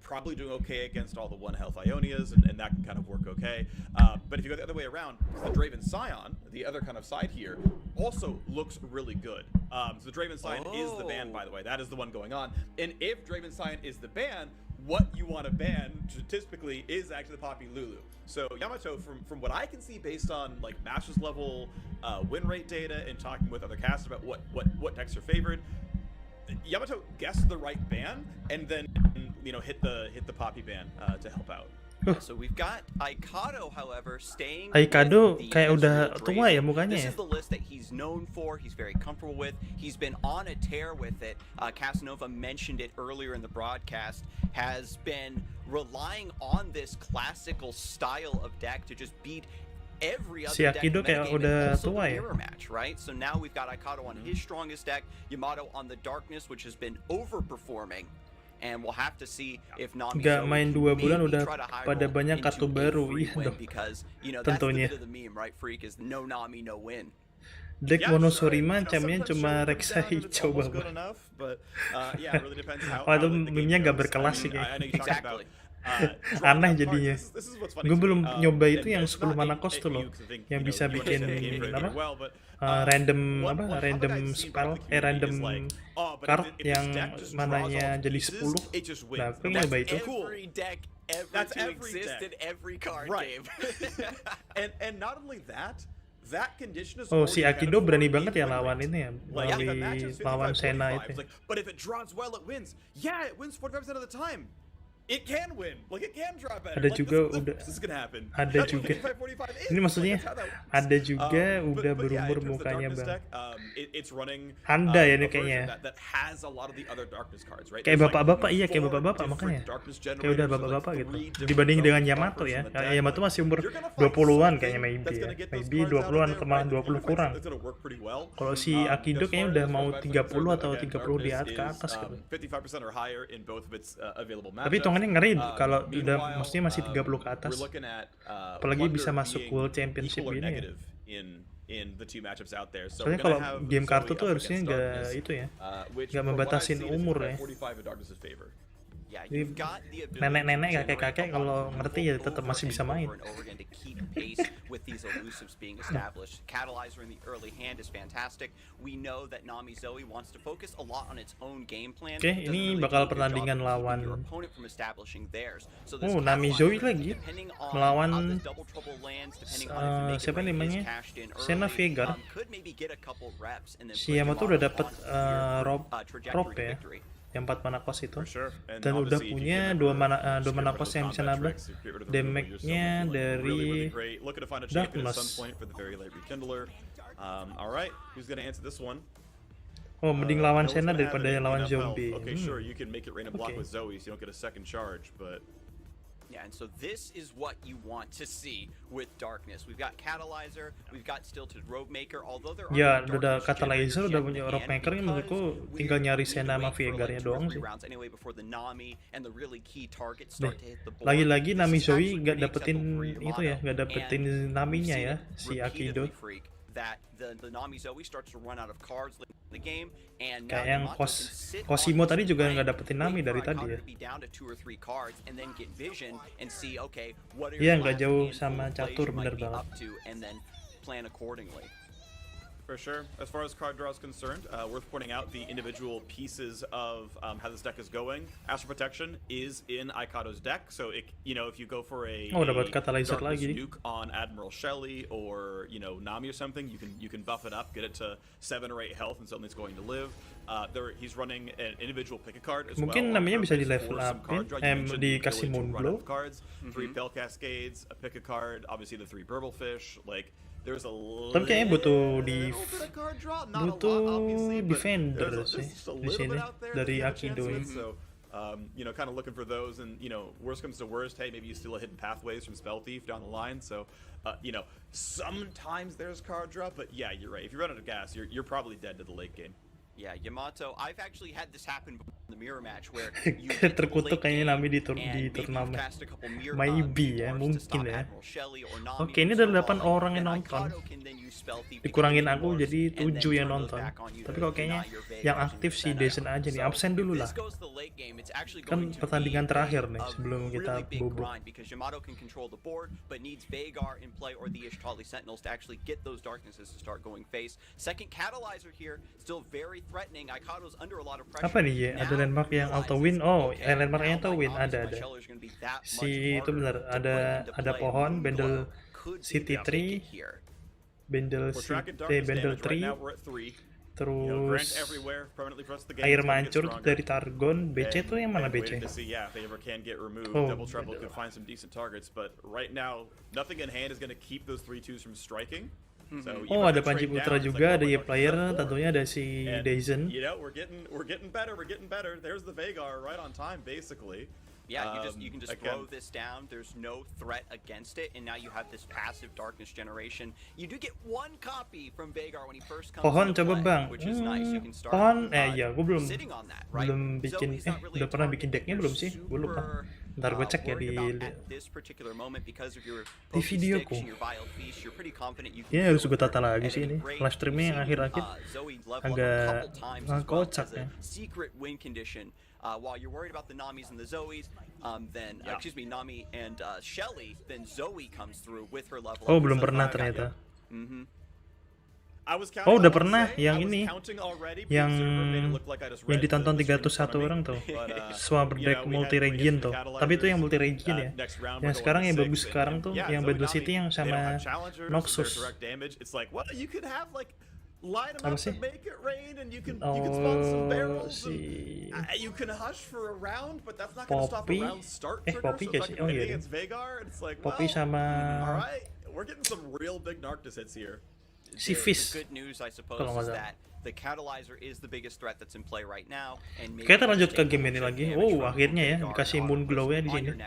probably doing okay against all the 1 health Ionias, and that can kind of work okay. But if you go the other way around, the Draven Scion, the other kind of side here, also looks really good. So Draven Sign is the ban, by the way. That is the one going on. And if Draven Sign is the ban, what you want to ban statistically is actually the Poppy Lulu. So Yamato, from what I can see based on like Masters level win rate data and talking with other casters about what decks are favored, Yamato guessed the right ban and then hit the Poppy ban to help out. So we've got Aikado, however, staying. Aikado with the kayak udah Ezreal tua ya Draven. mukanya This ya. is the list that he's known for. He's very comfortable with. He's been on a tear with it. Casanova mentioned it earlier in the broadcast. Has been relying on this classical style of deck to just beat every other Si deck in Akido the kayak metagame, udah and also tua the ya. mirror match, right? So now we've got Aikado on his strongest deck, Yamato on the darkness, which has been overperforming. And we'll have to see if Nami Nggak main 2 bulan udah try to high pada roll banyak into kartu a baru, free iya win, dong. because that's the Tentunya. bit of the meme, right, Freak, is no Nami, no win. Deck Yeah, Monosorima sure. camnya Sometimes cuma showing Reksa them down, it's hijau almost good bawah. enough, but yeah, it really depends how Oh, itu the game meme-nya nggak goes. berkelas sih I know you talked Exactly. about Aneh jadinya. This is what's funny Gue to me. belum nyoba itu And yang it's 10 not mana at cost tuh loh, you, 'cause I think, yang bisa you bikin understand the game very, apa? very well, but, Random one topic I've random seen spell, from the community random is like, oh, but card if this yang deck just mananya draws all jadi pieces, 10. it just wins. Nah, aku That's nyoba itu. cool. Every deck ever That's to every exist deck. in every card Right. game. and not only that condition is Oh, already si kind of Akido berani for banget ya win lawan rate. ini ya, Like, if the match is 55, lawan Sena 45, itu. it's like, but if it draws well, it wins. Yeah, it wins 45% of the time. It can win. Like, it can draw better. Ada Like, juga this is gonna happen. ada That's what juga. 55-45 is. Ini maksudnya Like, that's how that works. ada juga udah But yeah, berumur in terms of the mukanya darkness bang. deck, it's running Anda ya a ini version kayaknya. that has a lot of the other darkness cards, right? Kayak There's, like, bapak-bapak, iya kayak 4 bapak-bapak different makanya. darkness Kayak udah generators, bapak-bapak like gitu. 3 different Dibanding dengan darkness Yamato buffers ya. in the deck. Yamato masih umur You're gonna find 20-an something kayaknya maybe that's ya. gonna get those Maybe cards out of 20-an there, atau malah right? 20 kurang. It's gonna work pretty well. Kalau si Akido kayaknya udah mau 30 atau 30 di ke atas gitu. 55% or higher in both of its available matchups. Tapi hitungannya ngeri kalau udah Meanwhile, maksudnya masih 30 ke atas. we're looking at, Apalagi Wonder bisa masuk being World Championship equal or gini ya. negative in the two matchups out there. So Soalnya we're kalau gonna have game kartu Zoe tuh up harusnya against nggak Darkness, itu ya, which nggak from what I membatasin see, it's umur about ya. 45 in Darkness's favor. Yeah, Jadi you've got the ability nenek-nenek, to generate kakek-kakek a lot kalau of ngerti info ya tetap over masih and bisa main. over and over again to keep pace with these elusives being established. Catalyzer in the early hand is fantastic. We know that Nami Zoe wants to focus a lot on its own game plan. Oke, Doesn't ini really bakal do a good job pertandingan of keeping lawan your opponent from establishing theirs. So this Oh, Nami Catalyzer, Zoe lagi depending on melawan how the double trouble lands, depending on if the Naked siapa Ring is namanya? cashed in Sena early, Veigar. could maybe get a couple reps and then Si put Yamato Yamato udah dapat on a rob trajectory ya, victory. yang 4 mana cost itu. For sure. And Dan udah obviously, if you punya can 2 never mana just get rid of cost those yang bisa combat nambah tricks, if you get rid of the damage-nya removal, you're still dari really great. Looking to find a champion at some Darkness. point for the very late rekindler. All right, who's gonna answer this one? Oh, mending lawan Noah's Sena gonna have daripada it yang lawan in health. zombie. Okay, sure, you can make it rain a block Okay. with Zoe, so you don't get a second charge, but Yeah, and so this is what you want to see with Darkness. We've got Catalyzer, we've got Stilted Robe Maker, although there are Ya, no udah Darkness Catalyzer, generators udah yet punya in Rope hand Maker, menurutku because tinggal we nyari need to Sena sama wait for, Veigarnya like, 2 or doang 3 sih. rounds anyway before the Nami and the really key targets Nih, start to hit the board. lagi-lagi This Nami is Zoe actually nggak pretty dapetin acceptable for itu ya, Yamato. nggak dapetin And we've Naminya seen ya, it si Akido. repeatedly, Freak, that the Nami Zoe starts to run out of cards late in the game, and now Kayak yang Yamato can sit Cosimo on tadi his juga flank, nggak dapetin Nami wait dari for tadi Aikado ya. to be down to 2 or 3 cards, and then get vision and see, okay, what are Iya, your nggak last jauh handful sama of plays catur, you might bener be banget. up to, and then plan accordingly. for sure. As far as card draw is concerned, worth pointing out the individual pieces of how this deck is going. Astral Protection is in Aikado's deck, so it, if you go for a, Oh, dapat a Catalyzer Darkness lagi nih. nuke on Admiral Shelley or Nami or something, you can buff it up, get it to 7 or 8 health, and suddenly it's going to live. He's running an individual pick a card as Mungkin well. namanya bisa di for level some up-in, card draw. You mentioned the dikasih ability to run Moonblow. up cards, 3 Pale Cascades, a pick a card, obviously the 3 Burblefish, like. There's a Tapi kayaknya butuh di little bit of card draw, not a lot, butuh obviously, but defender there's sih just a di little sini bit out there dari that you got a Akido chance ini. with. So, kind of looking for those, and worst comes to worst, hey, maybe you steal a hidden pathways from Spell Thief down the line. So, sometimes there's card draw, but yeah, you're right. If you run out of gas, you're probably dead to the late game. Yeah, Yamato, I've actually had this happen the mirror match where Terkutuk kayaknya Nami di turnamen. Maybe ya, mungkin ya. Oke, ini ada 8 orang yang nonton. Dikurangin aku jadi 7 yang nonton. Tapi kok kayaknya yang aktif si Dezen aja nih. Absen dulu lah. Kan pertandingan terakhir nih sebelum kita bobo. Apa nih ya? Ada landmark yang auto win. Oh, landmarknya auto win ada. Si itu benar. Ada pohon, bendel city tree, bendel tree, terus air mancur dari Targon. BC tuh yang mana BC? Oh, oh, ada Panji Putra juga, ada player, tentunya ada si Dezen. Yeah, you can just throw this down. There's no threat against it, and now you have this passive darkness generation. You do get one copy from Veigar when he first comes. Pohon coba bang. Which is nice. You can start Pohon, ya, gue belum right? bikin. Udah pernah bikin decknya belum sih? Gue lupa. Ntar gue cek ya di videoku. Ya harus gue tata lagi sih ini. Live streamnya yang akhir-akhir agak kocak ya. While you're worried about the Namis and the Zoes, then excuse me, Nami and Shelly, then Zoe comes through with her level. Oh, belum pernah ternyata. Oh, udah pernah yang ini. Yang ditonton 301 orang tuh. Swap deck multi region tuh. Tapi itu yang multi region ya. Yang sekarang yang bagus sekarang tuh yang Battle City yang sama Noxus. Apa sih? Poppy? Poppy gak sih? Oh iya. Poppy sama si Fizz kalau nggak salah. Kita lanjut ke game ini lagi. Oh, akhirnya ya dikasih Moon Glow-nya di sini.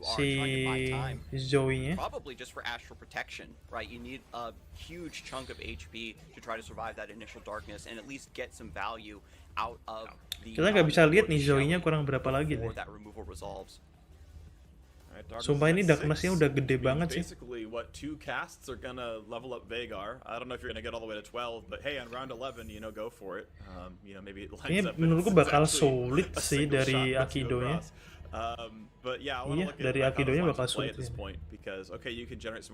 Si Zoe-nya. Kita nggak bisa lihat nih Zoe-nya kurang berapa lagi nih. Sumpah ini darkness-nya udah gede banget sih. Basically what 2 casts are gonna level up Veigar. I don't know if you're gonna get all the way to 12, but hey, on round 11, you know, go for it. Maybe it lines up. Menurutku bakal sulit sih dari Akido-nya. Iya, dari Akido-nya bakal sulit ya.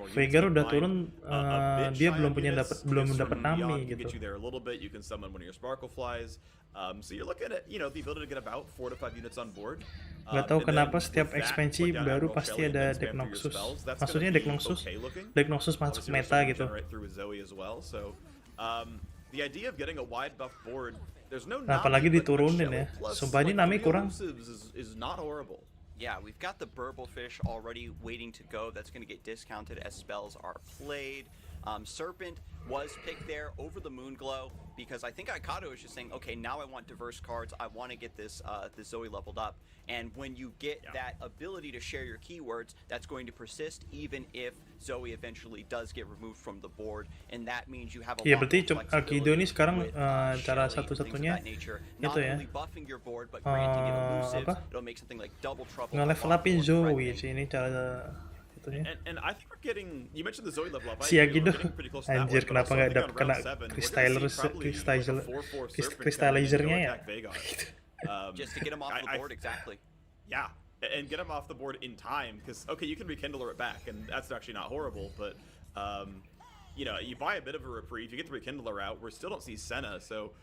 Veigar udah turun, dia belum dapat Nami gitu. So you're looking at, the ability to get about 4 to 5 units on board. Gak tahu kenapa setiap expansi baru pasti ada deck Noxus. Maksudnya deck Noxus masuk meta gitu. Nah, apalagi diturunin ya. Sumpah ini Nami kurang. Yeah, we've got the Burblefish already waiting to go. That's going to get discounted as spells are played. Serpent was picked there over the Moonglow because I think Aikado is just saying, okay, now I want diverse cards. I want to get this Zoe leveled up. And when you get that ability to share your keywords, that's going to persist even if Zoe eventually does get removed from the board. And that means you have a lot berarti Akido ini sekarang cara satu-satunya itu ya. Nge-level upin Zoe sih ini cara. And I think we're getting. You mentioned the Zoe level up. Si Akido, anjir kenapa nggak dapet kena crystallizernya ya? Just to get him off the board, exactly. Yeah, and get him off the board in time, because okay, you can rekindle it back, and that's actually not horrible, but you buy a bit of a reprieve. You get the rekindler out. We still don't see Senna, so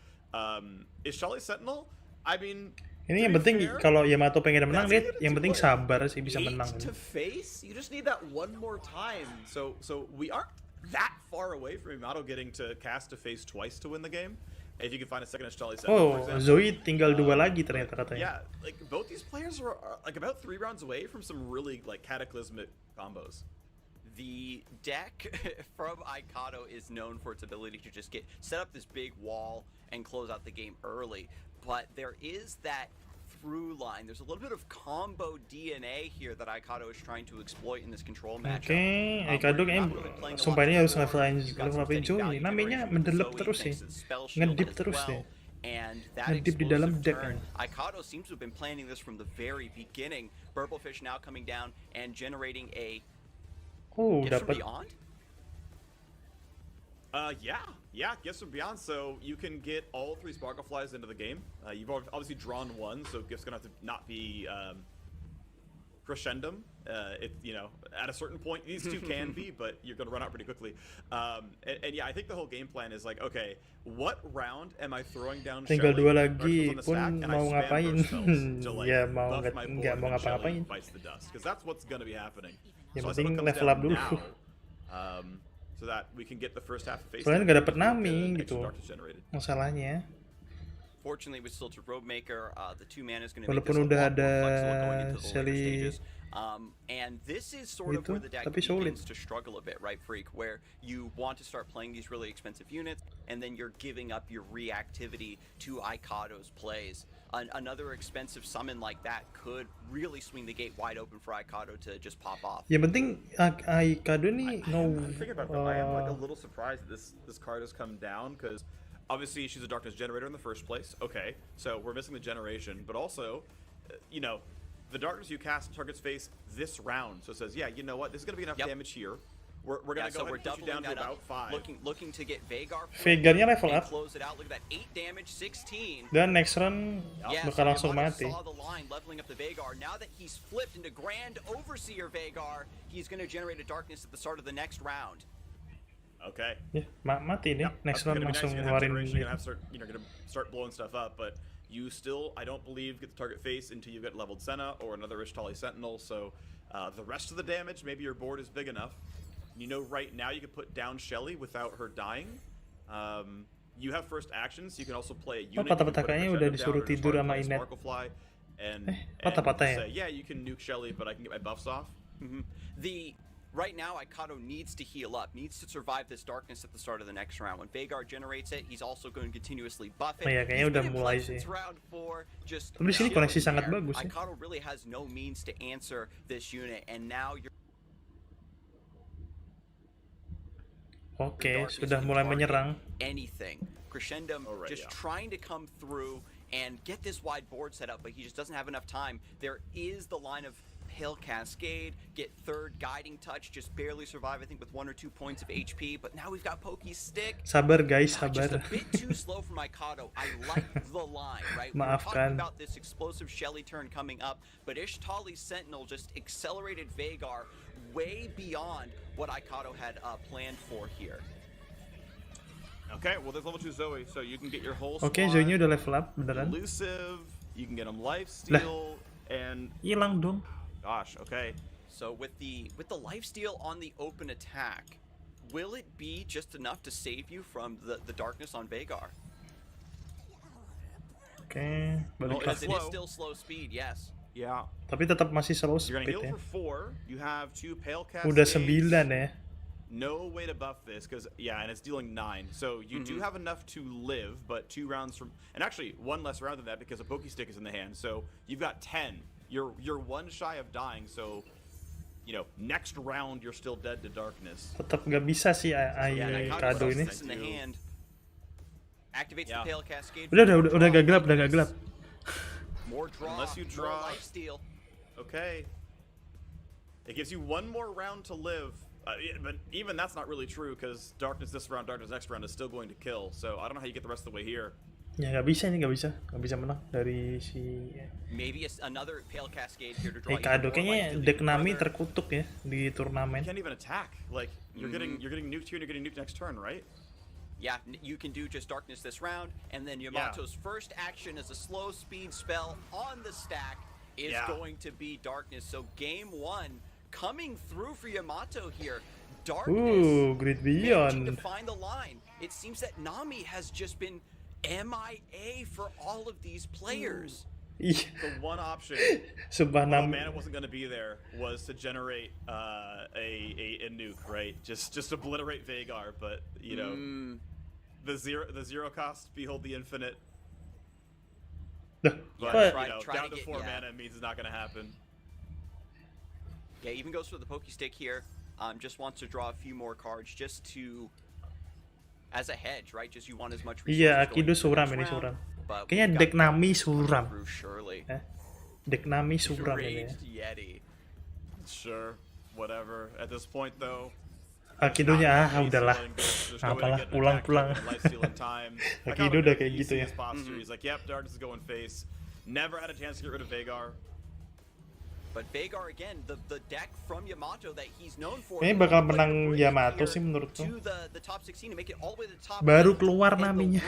is Shelly Sentinel? I mean. Ini yang penting kalau Yamato pengen menang, lihat yang penting sabar sih bisa menang. To face, you just need that one more time. So we aren't that far away from Yamato getting to cast to face twice to win the game. If you can find a second Shelly Sentinel, for example. Zoe tinggal 2 lagi ternyata katanya. Yeah, like both these players are like about 3 rounds away from some really like cataclysmic combos. The deck from Aikado is known for its ability to just set up this big wall and close out the game early. But there is that through line. There's a little bit of combo DNA here that Aikado is trying to exploit in this control matchup. Oke, Aikado kayaknya sumpah ini harus level upin Zoe. Namanya mendelep terus sih, ngedip terus deh. And that Ngedip di dalam explosive deck turn, kan. Aikato seems to have been planning this from the very beginning. Burblefish now coming down and generating a Oh, gift from dapat. beyond. Yeah, gifts from beyond. So you can get all 3 Sparkle Flies into the game. You've obviously drawn 1, so gifts gonna have to not be crescendum. At a certain point, these 2 can be, but you're gonna run out pretty quickly. And yeah, I think the whole game plan is like, okay, what round am I throwing down? Tinggal Shelly, 2 lagi Dark Souls on the pun stack, and I mau spam ngapain? burst spells to, like, Ya mau buff my nggak board mau and Shelly ngapa-ngapain. bites the dust, because that's what's gonna be happening. Yang So I penting hope it comes level up down dulu. now, so that we can get the first half of phase. Soalnya nggak dapet Nami extra gitu. darkness generated. Masalahnya. Fortunately, with still to Roadmaker, the 2 mana is going to make Walaupun this a udah lot more ada flexible going into the later Shelly stages. And this is sort of gitu, where the deck tapi sulit. begins to struggle a bit, right, Freak? Where you want to start playing these really expensive units, and then you're giving up your reactivity to Aikado's plays. Another expensive summon like that could really swing the gate wide open for Aikado to just pop off. Yang penting Aikado nih I'm thinking about that. I am like a little surprised that this card has come down, because obviously she's a darkness generator in the first place. Okay, so we're missing the generation, but also, the darkness you cast targets face this round. So it says, yeah, you know what? This is gonna be enough damage here. We're gonna go ahead and push you down to about 5. Looking to get Veigar. Veigarnya level up. Close it out. Look at that, 8 damage, 16. Dan next run bakal langsung mati. Saw the line leveling up the Veigar. Now that he's flipped into Grand Overseer Veigar, he's going to generate a darkness at the start of the next round. Okay. Ya, mati nih. Next run langsung ngeluarin. You're gonna start blowing stuff up, but you still, I don't believe, get the target face until you get leveled Senna or another Ishtali Sentinel. So the rest of the damage, maybe your board is big enough. You know, right now you can put down Shelly without her dying. You have first actions. You can also play a unit. Patah-patahnya udah disuruh tidur sama Inet. And patah-patah ya? say, yeah, you can nuke Shelly, but I can get my buffs off. Right now, Aikato needs to heal up, needs to survive this darkness at the start of the next round. When Veigar generates it, he's also going to continuously buff it. Oh ya, kayaknya udah mulai sih. Tapi di sini koneksi sangat bagus ya. Aikato really has no means to answer this unit, and now you're. Oke, sudah mulai menyerang. Anything. Crescendum just trying to come through and get this wide board set up, but he just doesn't have enough time. There is the line of Pale Cascade, get third Guiding Touch, just barely survive, I think, with 1 or 2 points of HP, but now we've got Poke Stick. Sabar guys, sabar. Just a bit too slow for Aikato. I like the line, right? Maafkan. We're talking about this explosive Shelly turn coming up, but Ishtali's Sentinel just accelerated Veigar way beyond what Aikato had planned for here. Okay, well there's level 2 Zoe, so you can get your whole Oke, Zoe-nya udah level up, beneran. Elusive, you can get him lifesteal, and hilang dong. Gosh, okay. So with the lifesteal on the open attack, will it be just enough to save you from the darkness on Veigar? Oke, balik Because it is still slow speed, yes. Yeah. Tapi tetap masih slow You're speed gonna ya. heal for 4. You have 2 Pale Cascades. Udah 9 ya. No way to buff this, because, yeah, and it's dealing 9. So you do have enough to live, but 2 rounds from... And actually, 1 less round than that, because a Poke Stick is in the hand. So you've got 10. You're 1 shy of dying, so... You know, next round, you're still dead to darkness. Tetap nggak bisa sih Aikato ini. Activates the Pale Cascade. Udah gak gelap, udah gak gelap. More draw, Unless you draw... more lifesteal. Okay. It gives you 1 more round to live. But even that's not really true, because darkness this round, darkness next round is still going to kill. So I don't know how you get the rest of the way here. Ya nggak bisa nih, nggak bisa menang dari si. Maybe another Pale Cascade here to draw. Aikato kayaknya deck Nami terkutuk ya di turnamen. You can't even attack. Like you're getting nuked here and you're getting nuked next turn, right? Yeah, you can do just darkness this round, and then Yamato's first action as a slow speed spell on the stack is going to be darkness. So game 1. Coming through for Yamato here. Darkness Great managing Beyond. to find the line. It seems that Nami has just been MIA for all of these players. Iya. The one option, Sumpah oh Nami. man, it wasn't going to be there, was to generate a nuke, right? Just obliterate Veigar, but you know, the zero cost, behold the infinite. Duh, But kok you know, try down to to get- 4 mana means it's not going to happen. Yeah, even goes for the Poke Stick here. Just wants to draw a few more cards just to, as a hedge, right? Just you want as much resources. iya, going Akido into the suram next ini round. suram. but Kayaknya we've deck got Nami Darkness coming suram. through surely. Deck Nami suram ini ya. Raged Yeti. Sure, whatever. At this point, though, Akidonya udahlah. Apalah, pulang-pulang. Akido udah kayak gitu ya. He's like, yep, Darkness is going face. Never had a chance to get rid of Veigar. But Veigar again, the deck from Yamato that he's known for. Kayaknya bakal menang Yamato sih menurutku. To the top 16 to make it all the way to the top. Baru keluar Naminya.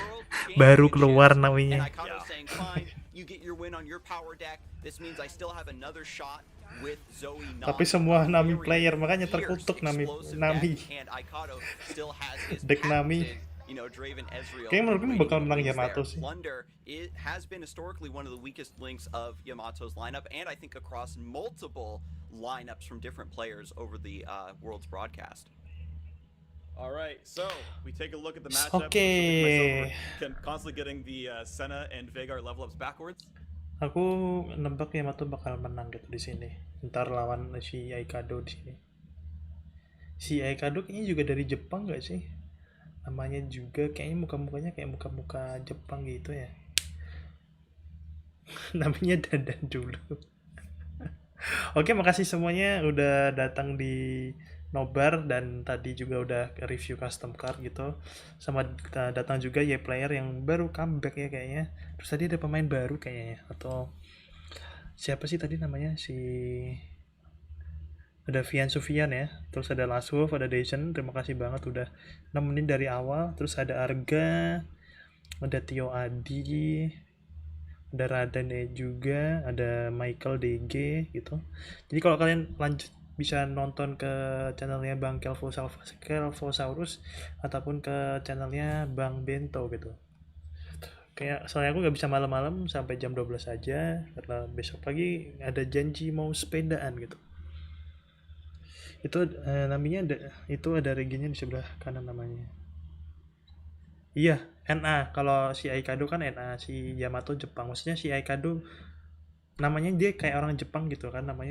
Baru keluar Naminya. And Ikato saying, fine, you get your win on your power deck. This means I still have another shot with Zoe. Tapi semua Nami player makanya terkutuk Nami. And Ikato still has his deck Nami. You know, Draven Ezreal. Kayaknya menurutku bakal menang Yamato sih. Plunder, it has been historically one of the weakest links of Yamato's lineup, and I think across multiple lineups from different players over the Worlds broadcast. All right, so we take a look at the matchup. Okay. Constantly getting the Senna and Veigar level ups backwards. Aku nebak Yamato bakal menang gitu di sini. Ntar lawan si Aikado di sini. Si Aikado kayaknya juga dari Jepang nggak sih? Namanya juga kayaknya muka-mukanya kayak muka-muka Jepang gitu ya. Namanya Dandan dulu. Oke, makasih semuanya udah datang di Nobar dan tadi juga udah review custom card gitu. Sama datang juga player yang baru comeback ya kayaknya. Terus tadi ada pemain baru kayaknya atau siapa sih tadi namanya ada Vian Sufian ya, terus ada Last Wolf, ada Dejan, terima kasih banget udah nemenin dari awal. Terus ada Arga, ada Tio Adi, ada Radane juga, ada Michael DG gitu. Jadi kalau kalian lanjut bisa nonton ke channelnya Bang Kelvosaurus ataupun ke channelnya Bang Bento gitu. Kayak soalnya aku nggak bisa malam-malam sampai jam 12 aja karena besok pagi ada janji mau sepedaan gitu. Itu namanya ada regionnya di sebelah kanan namanya. Iya, NA. Kalau si Aikado kan NA, si Yamato Jepang. Maksudnya si Aikado namanya dia kayak orang Jepang gitu kan namanya.